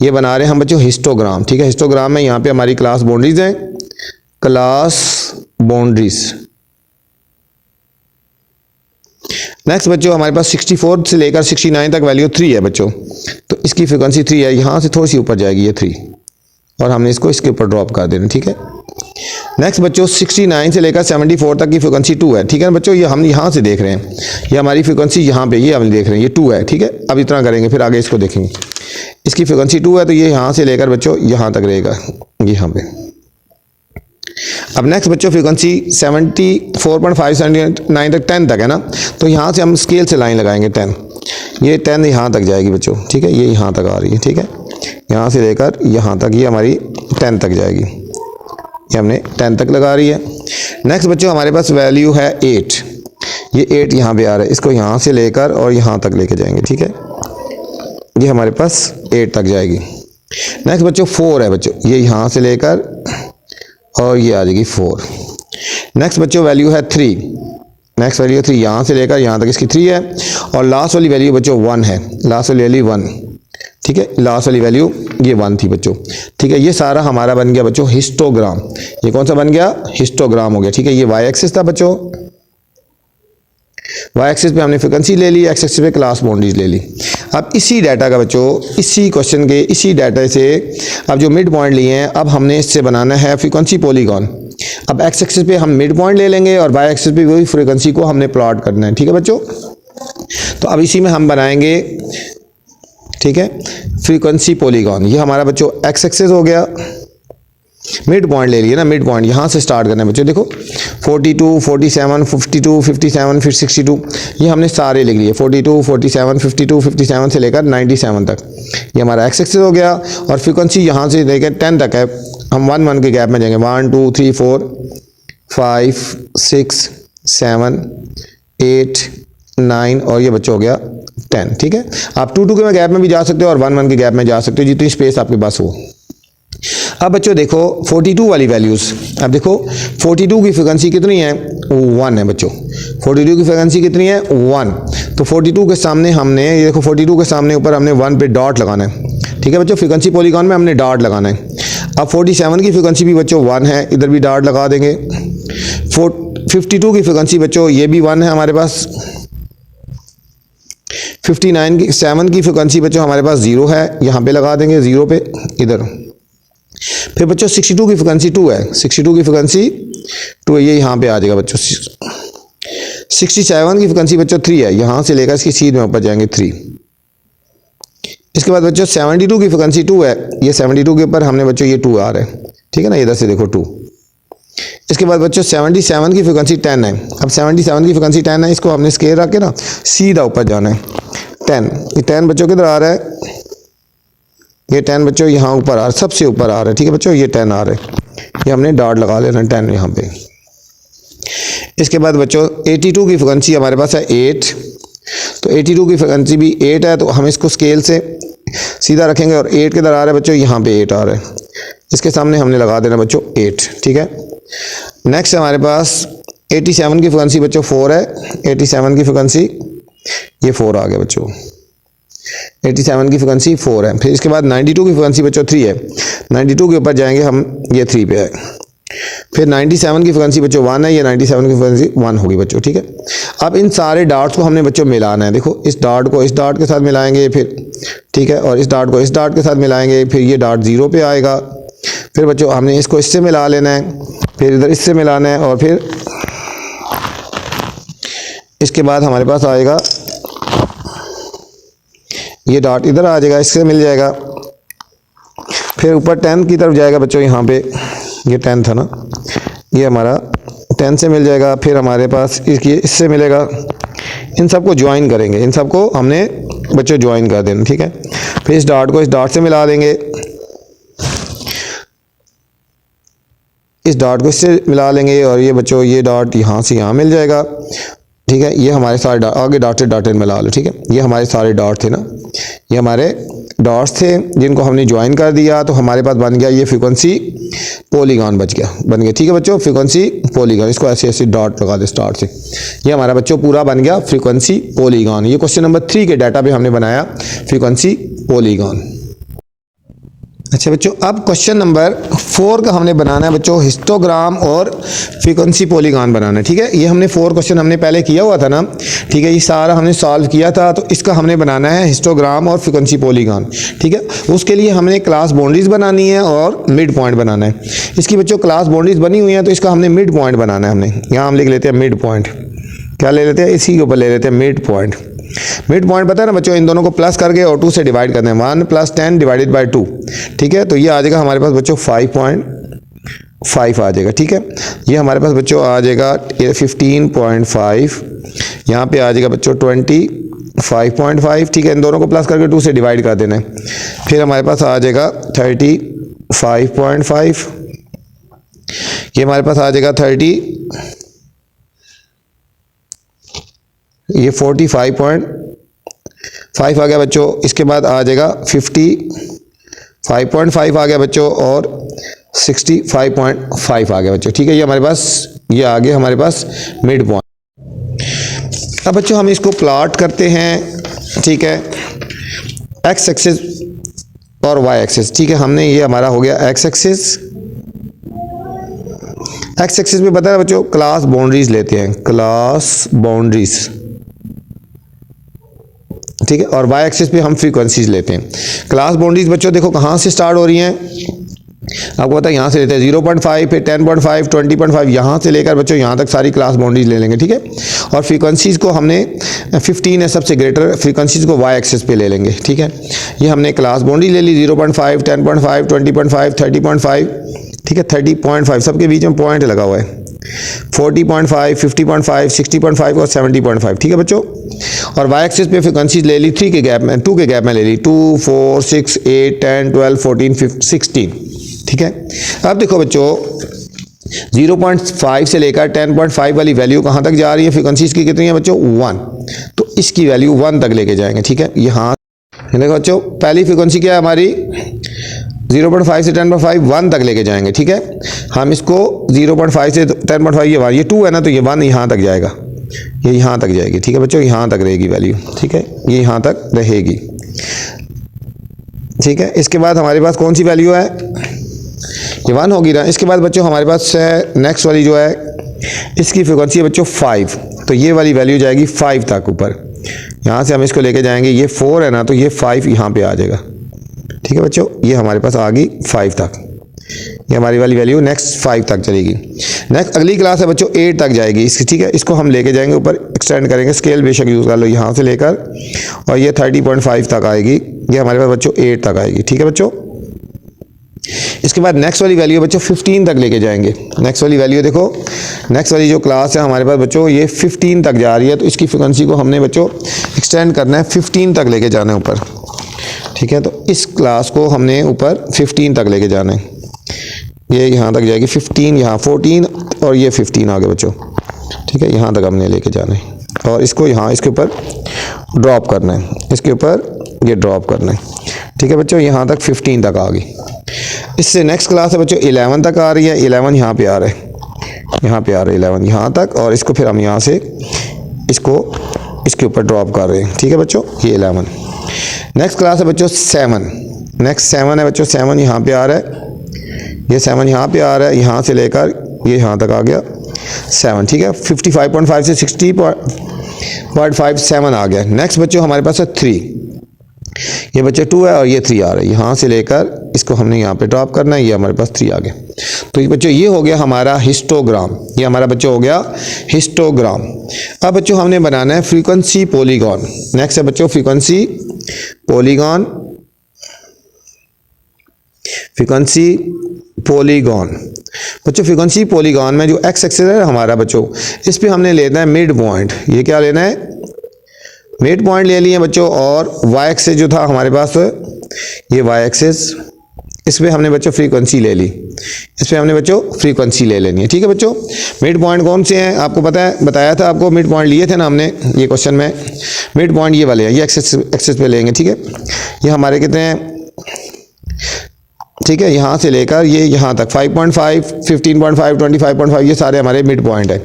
ये बना रहे हैं हम बच्चों हिस्टोग्राम, ठीक है। हिस्टोग्राम में यहाँ पे हमारी क्लास बाउंड्रीज हैं, क्लास बाउंड्रीज। नेक्स्ट बच्चों हमारे पास 64 से लेकर 69 तक वैल्यू 3 है बच्चों, तो इसकी फ्रिक्वेंसी 3 है, यहाँ से थोड़ी सी ऊपर जाएगी ये 3, और हमने इसको इसके ऊपर ड्रॉप कर देना, ठीक है। नेक्स्ट बच्चों 69 से लेकर 74 तक की फ्रिक्वेंसी 2 है, ठीक है ना बच्चों। ये हम यहाँ से देख रहे हैं, ये हमारी फ्रिक्वेंसी यहाँ पे, ये हम देख रहे हैं, ये 2 है, ठीक है। अब इतना करेंगे, फिर आगे इसको देखेंगे। इसकी फ्रिक्वेंसी 2 है, तो ये यहाँ से लेकर बच्चों यहाँ तक रहेगा, यहाँ पे। अब नेक्स्ट बच्चों फ्रिक्वेंसी 74.579 तक 10 तक है ना, तो यहाँ से हम स्केल से लाइन लगाएंगे 10, ये 10 यहाँ तक जाएगी बच्चों, ठीक है, ये यहाँ तक आ रही है, ठीक है। यहाँ से लेकर यहाँ तक ये हमारी 10 तक जाएगी, ये हमने 10 तक लगा रही है। नेक्स्ट बच्चों हमारे पास वैल्यू है 8, ये 8 यहाँ पे आ रहा है, इसको यहाँ से लेकर और यहाँ तक लेके जाएंगे, ठीक है, ये हमारे पास 8 तक जाएगी। नेक्स्ट बच्चों 4 है बच्चों, ये यहाँ से लेकर और ये आ जाएगी 4। नेक्स्ट बच्चों वैल्यू है 3, नेक्स्ट वैल्यू 3 यहाँ से लेकर यहाँ तक इसकी 3 है, और लास्ट वाली वैल्यू बच्चों 1 है, लास्ट वाली वैल्यू 1, ठीक है, लास्ट वाली वैल्यू ये 1 थी बच्चों, ठीक है। ये सारा हमारा बन गया बच्चों हिस्टोग्राम। ये कौन सा बन गया? हिस्टोग्राम हो गया, ठीक है। ये वाई एक्सिस था बच्चों, वाई एक्सिस पे हमने फ्रिक्वेंसी ले ली, एक्स एक्सिस पे क्लास बाउंड्रीज ले ली। अब इसी डाटा का बच्चों, इसी क्वेश्चन के इसी डाटा से अब जो मिड पॉइंट लिए हैं, अब हमने इससे बनाना है फ्रीक्वेंसी पॉलीगॉन। अब एक्स एक्सिस पे हम मिड पॉइंट ले लेंगे और वाई एक्सिस पे वही फ्रीक्वेंसी को हमने प्लॉट करना है, ठीक है बच्चों। तो अब इसी में हम बनाएंगे, ठीक है, फ्रीक्वेंसी पॉलीगॉन। ये हमारा बच्चों एक्स एक्सिस हो गया, मिड पॉइंट ले लिए ना, मिड पॉइंट यहाँ से स्टार्ट करना है बच्चों। देखो 42, 47, 52, 57, फिर 62, ये हमने सारे लिख लिए, 42, 47, 52, 57 से लेकर 97 तक। ये हमारा एक्स एक्सिस हो गया, और फ्रीक्वेंसी यहाँ से लेकर 10 तक है। हम 1 1 के गैप में जाएंगे, 1 2 3 4 5 6 7 8 9, और ये बच्चों हो गया 10, ठीक है। आप 2 2 के गैप में भी जा सकते हो और 1 1 के गैप में जा सकते हो, जितनी स्पेस आपके पास हो। अब बच्चों देखो 42 वाली वैल्यूज़, अब देखो 42 की फ्रिक्वेंसी कितनी है? 1 है बच्चों। 42 की फ्रिक्वेंसी कितनी है? 1। तो 42 के सामने हमने, ये देखो 42 के सामने ऊपर हमने 1 पे डॉट लगाना है, ठीक है बच्चों। फ्रिक्वेंसी पॉलीगॉन में हमने डॉट लगाना है। अब 47 की फ्रिक्वेंसी भी बच्चों 1 है, इधर भी डॉट लगा देंगे। 52 की फ्रिक्वेंसी बच्चों ये भी 1 है हमारे पास। 7 की फ्रिक्वेंसी बच्चों हमारे पास 0 है, यहाँ पे लगा देंगे 0 पे इधर। फिर बच्चों 62 की फ्रिक्वेंसी 2 है, 62 की फ्रिक्वेंसी 2 है, ये यहाँ पे आ जाएगा बच्चों। 67 की फ्रिक्वेंसी बच्चों 3 है, यहाँ से लेकर इसकी सीध में ऊपर जाएंगे 3। इसके बाद बच्चों 72 की फ्रिक्वेंसी 2 है, ये 72 के ऊपर हमने बच्चों ये 2 आ रहा है, ठीक है ना, इधर से देखो 2। इसके बाद बच्चों 77 की फ्रिक्वेंसी 10 है। अब 77 की फ्रिक्वेंसी 10 है, इसको हमने स्केल रख के ना सीधा ऊपर जाना है 10। ये 10 बच्चों किधर आ रहा है? ये 10 बच्चों यहाँ ऊपर आ रहा है, सबसे ऊपर आ रहा है, ठीक है बच्चों, ये 10 आ रहा है, ये हमने डॉट लगा लेना 10 यहाँ पे। इसके बाद बच्चों 82 की फ्रिक्वेंसी हमारे पास है 8, तो 82 की फ्रिक्वेंसी भी 8 है, तो हम इसको स्केल से सीधा रखेंगे और 8 किधर आ रहा है बच्चों? यहाँ पे 8 आ रहा है, इसके सामने हमने लगा देना बच्चों 8, ठीक है। नेक्स्ट हमारे पास 87 की फ्रिक्वेंसी बच्चों 4 है, 87 की फ्रिक्वेंसी ये 4 आ गया बच्चों, 87 की फ्रिक्वेंसी 4 है। फिर इसके बाद 92 की फ्रिक्वेंसी बच्चों 3 है, 92 के ऊपर जाएंगे हम, ये 3 पे है। फिर 97 की फ्रिक्वेंसी बच्चों 1 है, ये 97 की फ्रिक्वेंसी 1 होगी बच्चों, ठीक है। अब इन सारे डॉट्स को हमने बच्चों मिलाना है। देखो इस डॉट को इस डॉट के साथ मिलाएंगे, फिर ठीक है, और इस डॉट को इस डॉट के साथ मिलाएंगे, फिर ये डॉट 0 पे आएगा। फिर बच्चों हमने इसको इससे मिला लेना है, फिर इधर इससे मिलाना है, और फिर इसके बाद हमारे पास आएगा ये डॉट इधर आ जाएगा, इससे मिल जाएगा। फिर ऊपर 10 की तरफ जाएगा बच्चों, यहाँ पे ये 10 था ना, ये हमारा 10 से मिल जाएगा। फिर हमारे पास इससे मिलेगा, इन सबको ज्वाइन करेंगे, इन सबको हमने बच्चों ज्वाइन कर देना, ठीक है। फिर इस डॉट को इस डॉट से मिला देंगे, इस डॉट को इससे मिला लेंगे, और ये बच्चों ये डॉट यहाँ से यहाँ मिल जाएगा, ठीक है। ये हमारे सारे आगे डॉट से डॉट मिला लो, ठीक है। ये हमारे सारे डॉट थे ना, ये हमारे डॉट्स थे जिनको हमने ज्वाइन कर दिया, तो हमारे पास बन गया ये फ्रीक्वेंसी पॉलीगॉन बन गया, ठीक है बच्चों। फ्रीक्वेंसी पॉलीगॉन, इसको ऐसे ऐसे डॉट लगा दे स्टार्ट से, ये हमारा बच्चों पूरा बन गया फ्रीक्वेंसी पॉलीगॉन। ये क्वेश्चन नंबर 3 के डाटा पे हमने बनाया फ्रीक्वेंसी पॉलीगॉन। अच्छा बच्चों, अब क्वेश्चन नंबर 4 का हमने बनाना है बच्चों हिस्टोग्राम और फ्रीक्वेंसी पॉलीगॉन बनाना है, ठीक है। ये हमने 4 क्वेश्चन हमने पहले किया हुआ था ना, ठीक है। ये सारा हमने सॉल्व किया था, तो इसका हमने बनाना है हिस्टोग्राम और फ्रीक्वेंसी पॉलीगॉन, ठीक है। उसके लिए हमने क्लास बाउंड्रीज बनानी है और मिड पॉइंट बनाना है। इसकी बच्चों क्लास बाउंड्रीज बनी हुई है, तो इसका हमने मिड पॉइंट बनाना है। हमने यहाँ हम लिख लेते हैं मिड पॉइंट, क्या ले लेते हैं, इसी के ऊपर ले लेते हैं मिड पॉइंट। मिड पॉइंट पता है ना बच्चों, इन दोनों को प्लस करके और 2 से डिवाइड करना है, 1 + 10 डिवाइडेड बाय 2, ठीक है। तो ये आ जाएगा हमारे पास बच्चों 5.5 आ जाएगा, ठीक है। ये हमारे पास बच्चों आ जाएगा 15.5, यहाँ पे आ जाएगा बच्चों 25.5, ठीक है। इन दोनों को प्लस करके 2 से डिवाइड कर देना है, फिर हमारे पास आ जाएगा 35.5, ये हमारे पास आ जाएगा 45.5 आ गया बच्चों। इसके बाद आ जाएगा 55.5 आ गया बच्चों, और 65.5 आ गया बच्चों, ठीक है। ये हमारे पास ये आ गया हमारे पास मिड पॉइंट। अब बच्चों हम इसको प्लॉट करते हैं, ठीक है, एक्स एक्सिस और वाई एक्सिस, ठीक है। हमने ये हमारा हो गया एक्स एक्सिस। एक्स एक्सिस में पता है बच्चों क्लास बाउंड्रीज लेते हैं, क्लास बाउंड्रीज, ठीक है। और वाई एक्सिस पे हम फ्रीक्वेंसीज लेते हैं। क्लास बाउंड्रीज बच्चों देखो कहाँ से स्टार्ट हो रही हैं, आपको पता है यहाँ से लेते हैं 0.5, फिर 10.5, 20.5, यहाँ से लेकर बच्चों यहाँ तक सारी क्लास बाउंड्रीज ले लेंगे, ठीक है। और फ्रीक्वेंसीज को हमने 15 है सबसे ग्रेटर, फ्रीक्वेंसीज को वाई एक्सिस पे ले लेंगे, ठीक है। ये हमने क्लास बाउंड्री ले ली 0.5, 10.5, 20.5, 30.5, ठीक है। 30.5 सबके बीच में पॉइंट लगा हुआ है, 40.5, 50.5, 60.5 और 70.5, ठीक है बच्चों। और वाई एक्सिस पे फ्रीक्वेंसीज ले ली 2 के गैप में ले ली, 2, 4, 6, 8, 10, 12, 14, 15, 16, ठीक है। अब देखो बच्चों 0.5 से लेकर 10.5 वाली वैल्यू कहाँ तक जा रही है, फ्रीक्वेंसीज की कितनी है बच्चों 1, तो इसकी वैल्यू 1 तक लेके जाएंगे, ठीक है। यहाँ देखो बच्चों पहली फ्रीक्वेंसी क्या है हमारी 0.5 से 10.5 1 तक लेके जाएंगे, ठीक है। हम इसको 0.5 से 10.5 ये 2 है ना, तो ये 1 यहाँ तक जाएगा, ये यहाँ तक जाएगी, ठीक है बच्चों। यहाँ तक रहेगी वैल्यू, ठीक है, ये यहाँ तक रहेगी, ठीक है। इसके बाद हमारे पास कौन सी वैल्यू है, ये 1 होगी ना। इसके बाद बच्चों हमारे पास नेक्स्ट वाली जो है इसकी फ्रीक्वेंसी है बच्चों 5, तो ये वाली वैल्यू जाएगी 5 तक ऊपर। यहाँ से हम इसको लेके जाएंगे, ये 4 है ना, तो ये 5 यहाँ पे आ जाएगा, ठीक है बच्चों। ये हमारे पास आ गई 5 तक, ये हमारी वाली वैल्यू नेक्स्ट 5 तक चलेगी। नेक्स्ट अगली क्लास है बच्चों 8 तक जाएगी इसकी, ठीक है। इसको हम लेके जाएंगे ऊपर, एक्सटेंड करेंगे, स्केल बेशक यूज़ कर लो यहाँ से लेकर, और ये 30.5 तक आएगी, ये हमारे पास बच्चों 8 तक आएगी, ठीक है बच्चों। इसके बाद नेक्स्ट वाली वैल्यू बच्चों 15 तक लेके जाएंगे। नेक्स्ट वाली वैल्यू देखो, नेक्स्ट वाली जो क्लास है हमारे पास बच्चों ये 15 तक जा रही है, तो इसकी फ्रिक्वेंसी को हमने बच्चों एक्सटेंड करना है, 15 तक लेके जाना है ऊपर, ठीक है। तो इस क्लास को हमने ऊपर 15 तक लेके जाना है, ये यहाँ तक जाएगी 15, यहाँ 14 और ये 15 आ गए बच्चों, ठीक है। यहाँ तक हमने लेके जाना है, और इसको यहाँ इसके ऊपर ड्रॉप करना है, इसके ऊपर ये ड्रॉप करना है, ठीक है बच्चों। यहाँ तक 15 तक आ गई। इससे नेक्स्ट क्लास है बच्चों 11 तक आ रही है, 11 यहाँ पे आ रहा है, यहाँ पे आ रहा है 11 यहाँ तक, और इसको फिर हम यहाँ से इसको इसके ऊपर ड्रॉप कर रहे हैं, ठीक है बच्चों, ये 11। नेक्स्ट क्लास है बच्चों 7, नेक्स्ट 7 है बच्चों, 7 यहाँ पे आ रहा है, ये 7 यहाँ पे आ रहा है, यहाँ से लेकर ये यहाँ तक आ गया 7, ठीक है। 55.5 से 60.5 7 आ गया। नेक्स्ट बच्चों हमारे पास है 3, ये बच्चे 2 है और ये 3 आ रहा है, यहाँ से लेकर इसको हमने यहाँ पे ड्रॉप करना है, ये हमारे पास 3 आ गया। तो ये बच्चों ये हो गया हमारा हिस्टोग्राम, ये हमारा बच्चों हो गया हिस्टोग्राम। अब बच्चों हमने बनाना है फ्रीक्वेंसी पॉलीगॉन। नेक्स्ट है बच्चों फ्रीक्वेंसी पॉलीगॉन, फ्रीक्वेंसी पॉलीगॉन। बच्चों फ्रीक्वेंसी पॉलीगॉन में जो एक्स एक्सिस है हमारा बच्चों, इस पे हमने लेना है मिड पॉइंट। ये क्या लेना है, मिड पॉइंट ले लिए बच्चों, और वाई एक्सिस जो था हमारे पास, ये वाई एक्सिस, इस पे हमने बच्चों फ्रीक्वेंसी ले ली, इस पे हमने बच्चों फ्रीक्वेंसी ले लेनी है। ठीक है बच्चों, मिड पॉइंट कौन से हैं आपको पता है, बताया था आपको, मिड पॉइंट लिए थे ना हमने ये क्वेश्चन में, मिड पॉइंट ये वाले हैं, ये एक्सिस पे लेंगे। ठीक है, ये हमारे कितने हैं, ठीक है, यहाँ से लेकर ये यहाँ तक 5.5, 15.5, 25.5, ये सारे हमारे मिड पॉइंट है,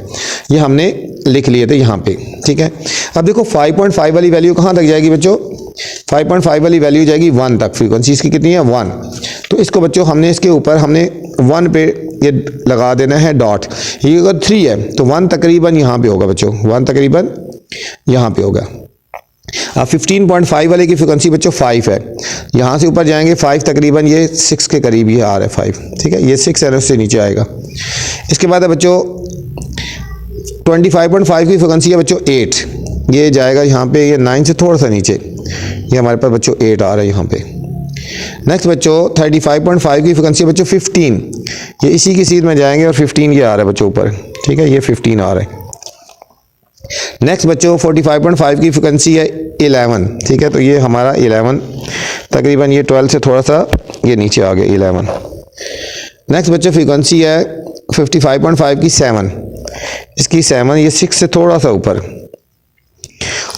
ये हमने लिख लिए थे यहाँ पे। ठीक है, अब देखो 5.5 वाली वैल्यू कहाँ तक जाएगी बच्चों, 5.5 वाली वैल्यू जाएगी 1 तक, फ्रीक्वेंसी इसकी कितनी है 1। तो इसको बच्चों हमने इसके ऊपर हमने 1 पे ये लगा देना है डॉट, ये अगर 3 है तो 1 तकरीबन यहाँ पे होगा बच्चों, 1 तकरीबन यहाँ पे होगा। अब 15.5 वाले की फ्रीक्वेंसी बच्चों 5 है, यहाँ से ऊपर जाएंगे 5 तकरीबन ये 6 के करीब ही आ रहा है 5। ठीक है, ये 6 है, उससे नीचे आएगा। इसके बाद है बच्चों 25.5 की फ्रीक्वेंसी है बच्चों 8, ये जाएगा यहाँ पे, ये 9 से थोड़ा सा नीचे, ये हमारे पास बच्चों 8 आ रहा है यहाँ पे। नेक्स्ट बच्चों 35.5 की फ्रीक्वेंसी बच्चों 15, ये इसी की सीध में जाएंगे और 15 ये आ रहा है बच्चों ऊपर। ठीक है, ये 15 आ रहा है। नेक्स्ट बच्चों 45.5 की फ्रीक्वेंसी है 11। ठीक है, तो ये हमारा 11 तकरीबन, ये 12 से थोड़ा सा ये नीचे आ गया 11। नेक्स्ट बच्चों फ्रीक्वेंसी है 55.5 की 7, इसकी 7, ये 6 से थोड़ा सा ऊपर,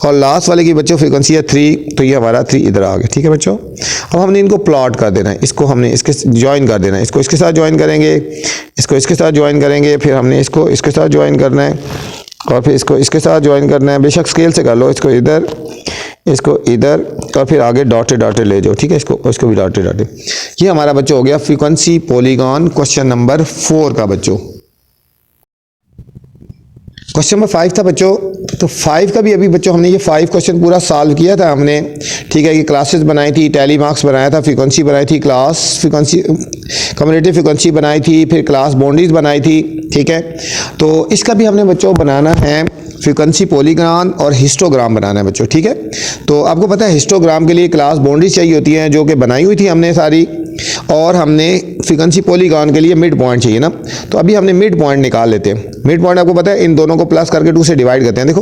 और लास्ट वाले की बच्चों फ्रीक्वेंसी है 3, तो ये हमारा 3 इधर आ गया। ठीक है बच्चों, अब हमने इनको प्लॉट कर देना है, इसको हमने इसके ज्वाइन कर देना है, इसको इसके साथ ज्वाइन करेंगे, इसको इसके साथ ज्वाइन करेंगे, फिर हमने इसको इसके साथ ज्वाइन करना है, और फिर इसको इसके साथ ज्वाइन करना है। बेशक स्केल से कर लो, इसको इधर, इसको इधर, और फिर आगे डॉटेड डॉटेड ले जाओ। ठीक है, इसको भी डॉटेड डॉटेड। ये हमारा बच्चों हो गया फ्रीक्वेंसी पॉलीगॉन, क्वेश्चन नंबर 4 का बच्चों। क्वेश्चन नंबर 5 था बच्चों, तो 5 का भी अभी बच्चों हमने ये 5 क्वेश्चन पूरा सॉल्व किया था हमने। ठीक है, ये क्लासेस बनाई थी, टैली मार्क्स बनाया था, फ्रीक्वेंसी बनाई थी, क्लास फ्रीक्वेंसी, कम्युनिटी फ्रीक्वेंसी बनाई थी, फिर क्लास बाउंड्रीज बनाई थी। ठीक है, तो इसका भी हमने बच्चों बनाना है फ्रीक्वेंसी पॉलीगॉन और हिस्टोग्राम बनाना है बच्चों। ठीक है, तो आपको पता है हिस्टोग्राम के लिए क्लास बाउंड्रीज चाहिए होती हैं, जो कि बनाई हुई थी हमने सारी, और हमने फ्रीक्वेंसी पॉलीगॉन के लिए मिड पॉइंट चाहिए ना, तो अभी हमने मिड पॉइंट निकाल लेते हैं। मिड पॉइंट आपको पता है इन दोनों को प्लस करके 2 से डिवाइड करते हैं। देखो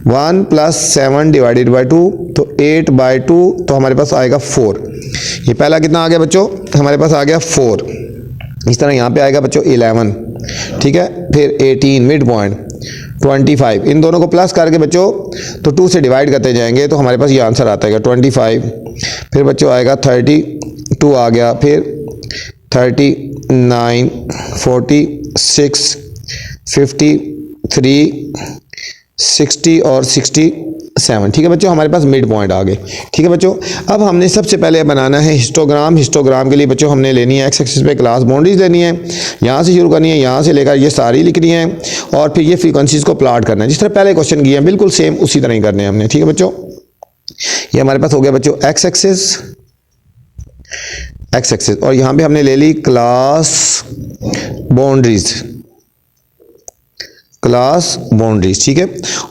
1 + 7 डिवाइडेड बाई 2, तो 8/2, तो हमारे पास आएगा 4। ये पहला कितना आ गया बच्चों, हमारे पास आ गया 4। इस तरह यहाँ पे आएगा बच्चों 11। ठीक है, फिर 18 मिड पॉइंट, 25, इन दोनों को प्लस करके बच्चों तो 2 से डिवाइड करते जाएंगे, तो हमारे पास ये आंसर आता है 25। फिर बच्चों आएगा 32 आ गया, फिर 39, 46, 53, 60 और 67। ठीक है बच्चों, हमारे पास मिड पॉइंट आ गए। ठीक है बच्चों, अब हमने सबसे पहले बनाना है हिस्टोग्राम। हिस्टोग्राम के लिए बच्चों हमने लेनी है एक्स एक्सिस पे क्लास बाउंड्रीज लेनी है, यहाँ से शुरू करनी है, यहाँ से लेकर ये सारी लिखनी है, और फिर ये फ्रीक्वेंसीज को प्लॉट करना है, जिस तरह पहले क्वेश्चन किए हैं बिल्कुल सेम उसी तरह ही करने हैं हमने। ठीक है बच्चों, ये हमारे पास हो गया बच्चों एक्स एक्सिस, और यहाँ पे हमने ले ली क्लास बाउंड्रीज, क्लास बाउंड्रीज। ठीक है,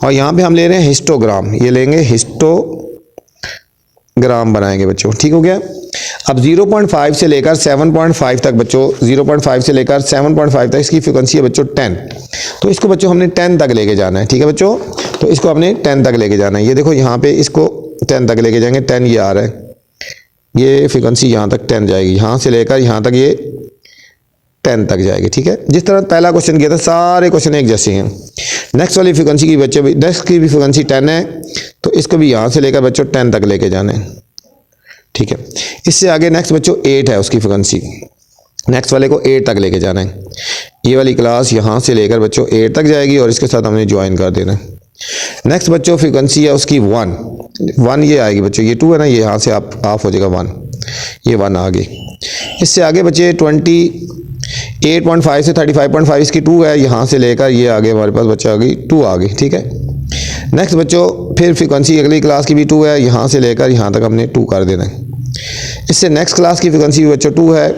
और यहाँ पे हम ले रहे हैं हिस्टोग्राम, ये लेंगे हिस्टोग्राम बनाएंगे बच्चों। ठीक हो गया। अब 0.5 से लेकर 7.5 तक बच्चों, 0.5 से लेकर 7.5 तक इसकी फ्रीक्वेंसी है बच्चों 10, तो इसको बच्चों हमने 10 तक लेके जाना है। ठीक है बच्चों, तो इसको हमने 10 तक लेके जाना है। ये देखो यहाँ पे इसको 10 तक लेके जाएंगे, 10 ये आ रहा है, ये फ्रीक्वेंसी यहाँ तक 10 जाएगी, यहाँ से लेकर यहाँ तक ये 10 तक जाएगी। ठीक है, जिस तरह पहला क्वेश्चन किया था सारे क्वेश्चन एक जैसे हैं। नेक्स्ट वाली फ्रीक्वेंसी की बच्चे भी, नेक्स्ट की भी फ्रीक्वेंसी 10 है, तो इसको भी यहाँ से लेकर बच्चों 10 तक लेके जाना है। ठीक है, इससे आगे नेक्स्ट बच्चों 8 है उसकी फ्रीक्वेंसी, नेक्स्ट वाले को 8 तक लेके जाना है। ये वाली क्लास यहाँ से लेकर बच्चों 8 तक जाएगी, और इसके साथ हमने ज्वाइन कर देना है। नेक्स्ट बच्चों फ्रीक्वेंसी है उसकी 1 ये आएगी बच्चों, ये 2 है ना, ये यहाँ से आप ऑफ हो जाएगा 1, ये 1 आ गई। इससे आगे बच्चे 28.5 से 35.5 इसकी 2 है, यहाँ से लेकर ये आगे हमारे पास बच्चा आ गई 2 आ गई। ठीक है, नेक्स्ट बच्चों फिर फ्रीक्वेंसी अगली क्लास की भी 2 है, यहाँ से लेकर यहाँ तक हमने 2 कर देना है। इससे नेक्स्ट क्लास की फ्रीक्वेंसी भी बच्चों 2 है,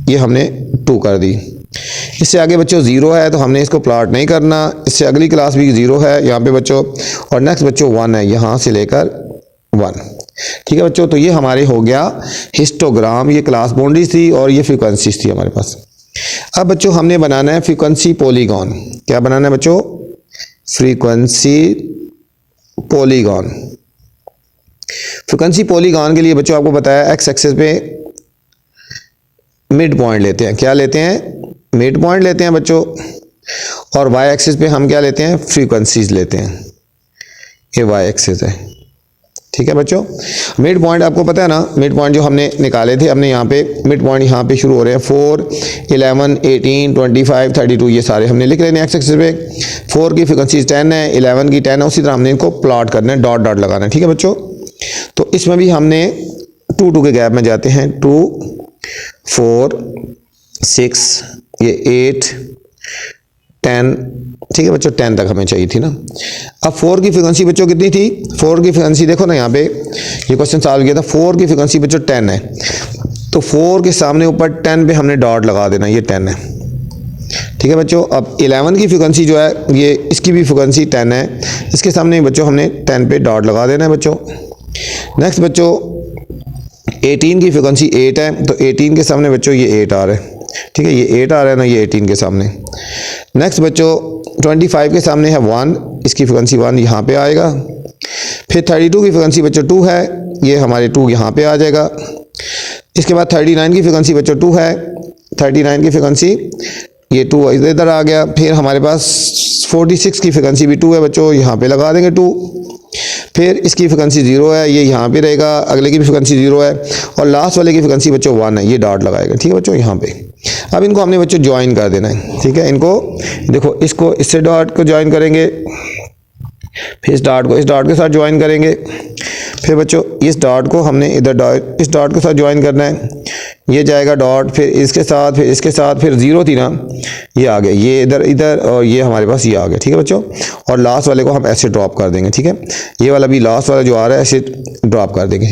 ये हमने 2 कर दी। इससे आगे बच्चों 0 है, तो हमने इसको प्लॉट नहीं करना। इससे अगली क्लास भी 0 है यहाँ पे बच्चों, और नेक्स्ट बच्चों 1 है, यहाँ से लेकर 1। ठीक है बच्चों, तो ये हमारे हो गया हिस्टोग्राम, ये क्लास बाउंड्रीज थी और ये फ्रीक्वेंसीज थी हमारे पास। अब बच्चों हमने बनाना है फ्रीक्वेंसी पॉलीगॉन। क्या बनाना है बच्चों? Frequency polygon. फ्रीक्वेंसी पॉलीगॉन के लिए बच्चों आपको बताया एक्स एक्सिस पे मिड पॉइंट लेते हैं। क्या लेते हैं? मिड पॉइंट लेते हैं बच्चों। और वाई एक्सिस पे हम क्या लेते हैं? फ्रीक्वेंसीज लेते हैं। ये वाई एक्सिस है, ठीक है बच्चों। मिड पॉइंट आपको पता है ना, मिड पॉइंट जो हमने निकाले थे, हमने यहाँ पे मिड पॉइंट यहाँ पे शुरू हो रहे हैं 4, 11, 18, 25, 32, ये सारे हमने लिख लेने एक्स एक्सिस पे। 4 की फ्रीक्वेंसी 10 है, 11 की 10 है, उसी तरह हमने इनको प्लॉट करना है, डॉट डॉट लगाना है, ठीक है बच्चों। तो इसमें भी हमने 2 के गैप में जाते हैं, 2, 4, 6, ये 8, 10, ठीक है बच्चों, 10 तक हमें चाहिए थी ना। अब 4 की फ्रीक्वेंसी बच्चों कितनी थी? 4 की फ्रीक्वेंसी देखो ना, यहाँ पे ये क्वेश्चन सॉल्व किया था। 4 की फ्रीक्वेंसी बच्चों 10 है, तो 4 के सामने ऊपर 10 पे हमने डॉट लगा देना, ये 10 है, ठीक है बच्चों। अब 11 की फ्रीक्वेंसी जो है, ये इसकी भी फ्रीक्वेंसी 10 है, इसके सामने बच्चों हमने 10 पे डॉट लगा देना है बच्चों। नेक्स्ट बच्चों 18 की फ्रीक्वेंसी 8 है, तो 18 के सामने बच्चों ये 8 आ रहा है, ठीक है, ये 8 आ रहा है ना, ये 18 के सामने। नेक्स्ट बच्चों 25 के सामने है 1, इसकी फ्रीक्वेंसी 1 यहाँ पे आएगा। फिर 32 की फ्रीक्वेंसी बच्चों 2 है, ये हमारे 2 यहाँ पे आ जाएगा। इसके बाद 39 की फ्रीक्वेंसी बच्चों 2 है, 39 की फ्रीक्वेंसी ये 2 इधर आ गया। फिर हमारे पास 46 की फ्रीक्वेंसी भी 2 है बच्चों, यहाँ पे लगा देंगे 2। फिर इसकी फ्रीक्वेंसी 0 है, ये यहाँ पे रहेगा। अगले की भी फ्रीक्वेंसी 0 है, और लास्ट वाले की फ्रीक्वेंसी बच्चों 1 है, ये डॉट लगाएगा, ठीक है बच्चों, यहाँ पे। अब इनको हमने बच्चों ज्वाइन कर देना है, ठीक है। इनको देखो, इसको इससे डॉट को ज्वाइन करेंगे, फिर इस डॉट को इस डॉट के साथ ज्वाइन करेंगे, फिर बच्चों इस डॉट को हमने इधर डॉट इस डॉट के साथ ज्वाइन करना है, ये जाएगा डॉट, फिर इसके साथ, फिर इसके साथ, फिर 0 थी ना, ये आ गया, ये इधर इधर, और ये हमारे पास ये आ गया, ठीक है बच्चों। और लास्ट वाले को हम ऐसे ड्रॉप कर देंगे, ठीक है, ये वाला भी लास्ट वाला जो आ रहा है ऐसे ड्रॉप कर देंगे।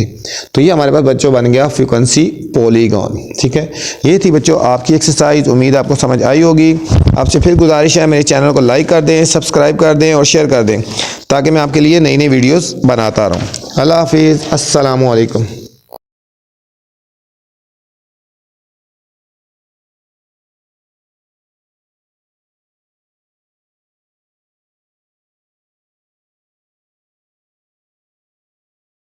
तो ये हमारे पास बच्चों बन गया फ्रीक्वेंसी पॉलीगॉन, ठीक है। ये थी बच्चों आपकी एक्सरसाइज, उम्मीद आपको समझ आई होगी। आपसे फिर गुजारिश है, मेरे चैनल को लाइक कर दें, सब्सक्राइब कर दें और शेयर कर दें, ताकि मैं आपके लिए नई नई वीडियोज़ बनाता रहूँ। अल्लाह हाफिज़, अस्सलामु अलैकुम।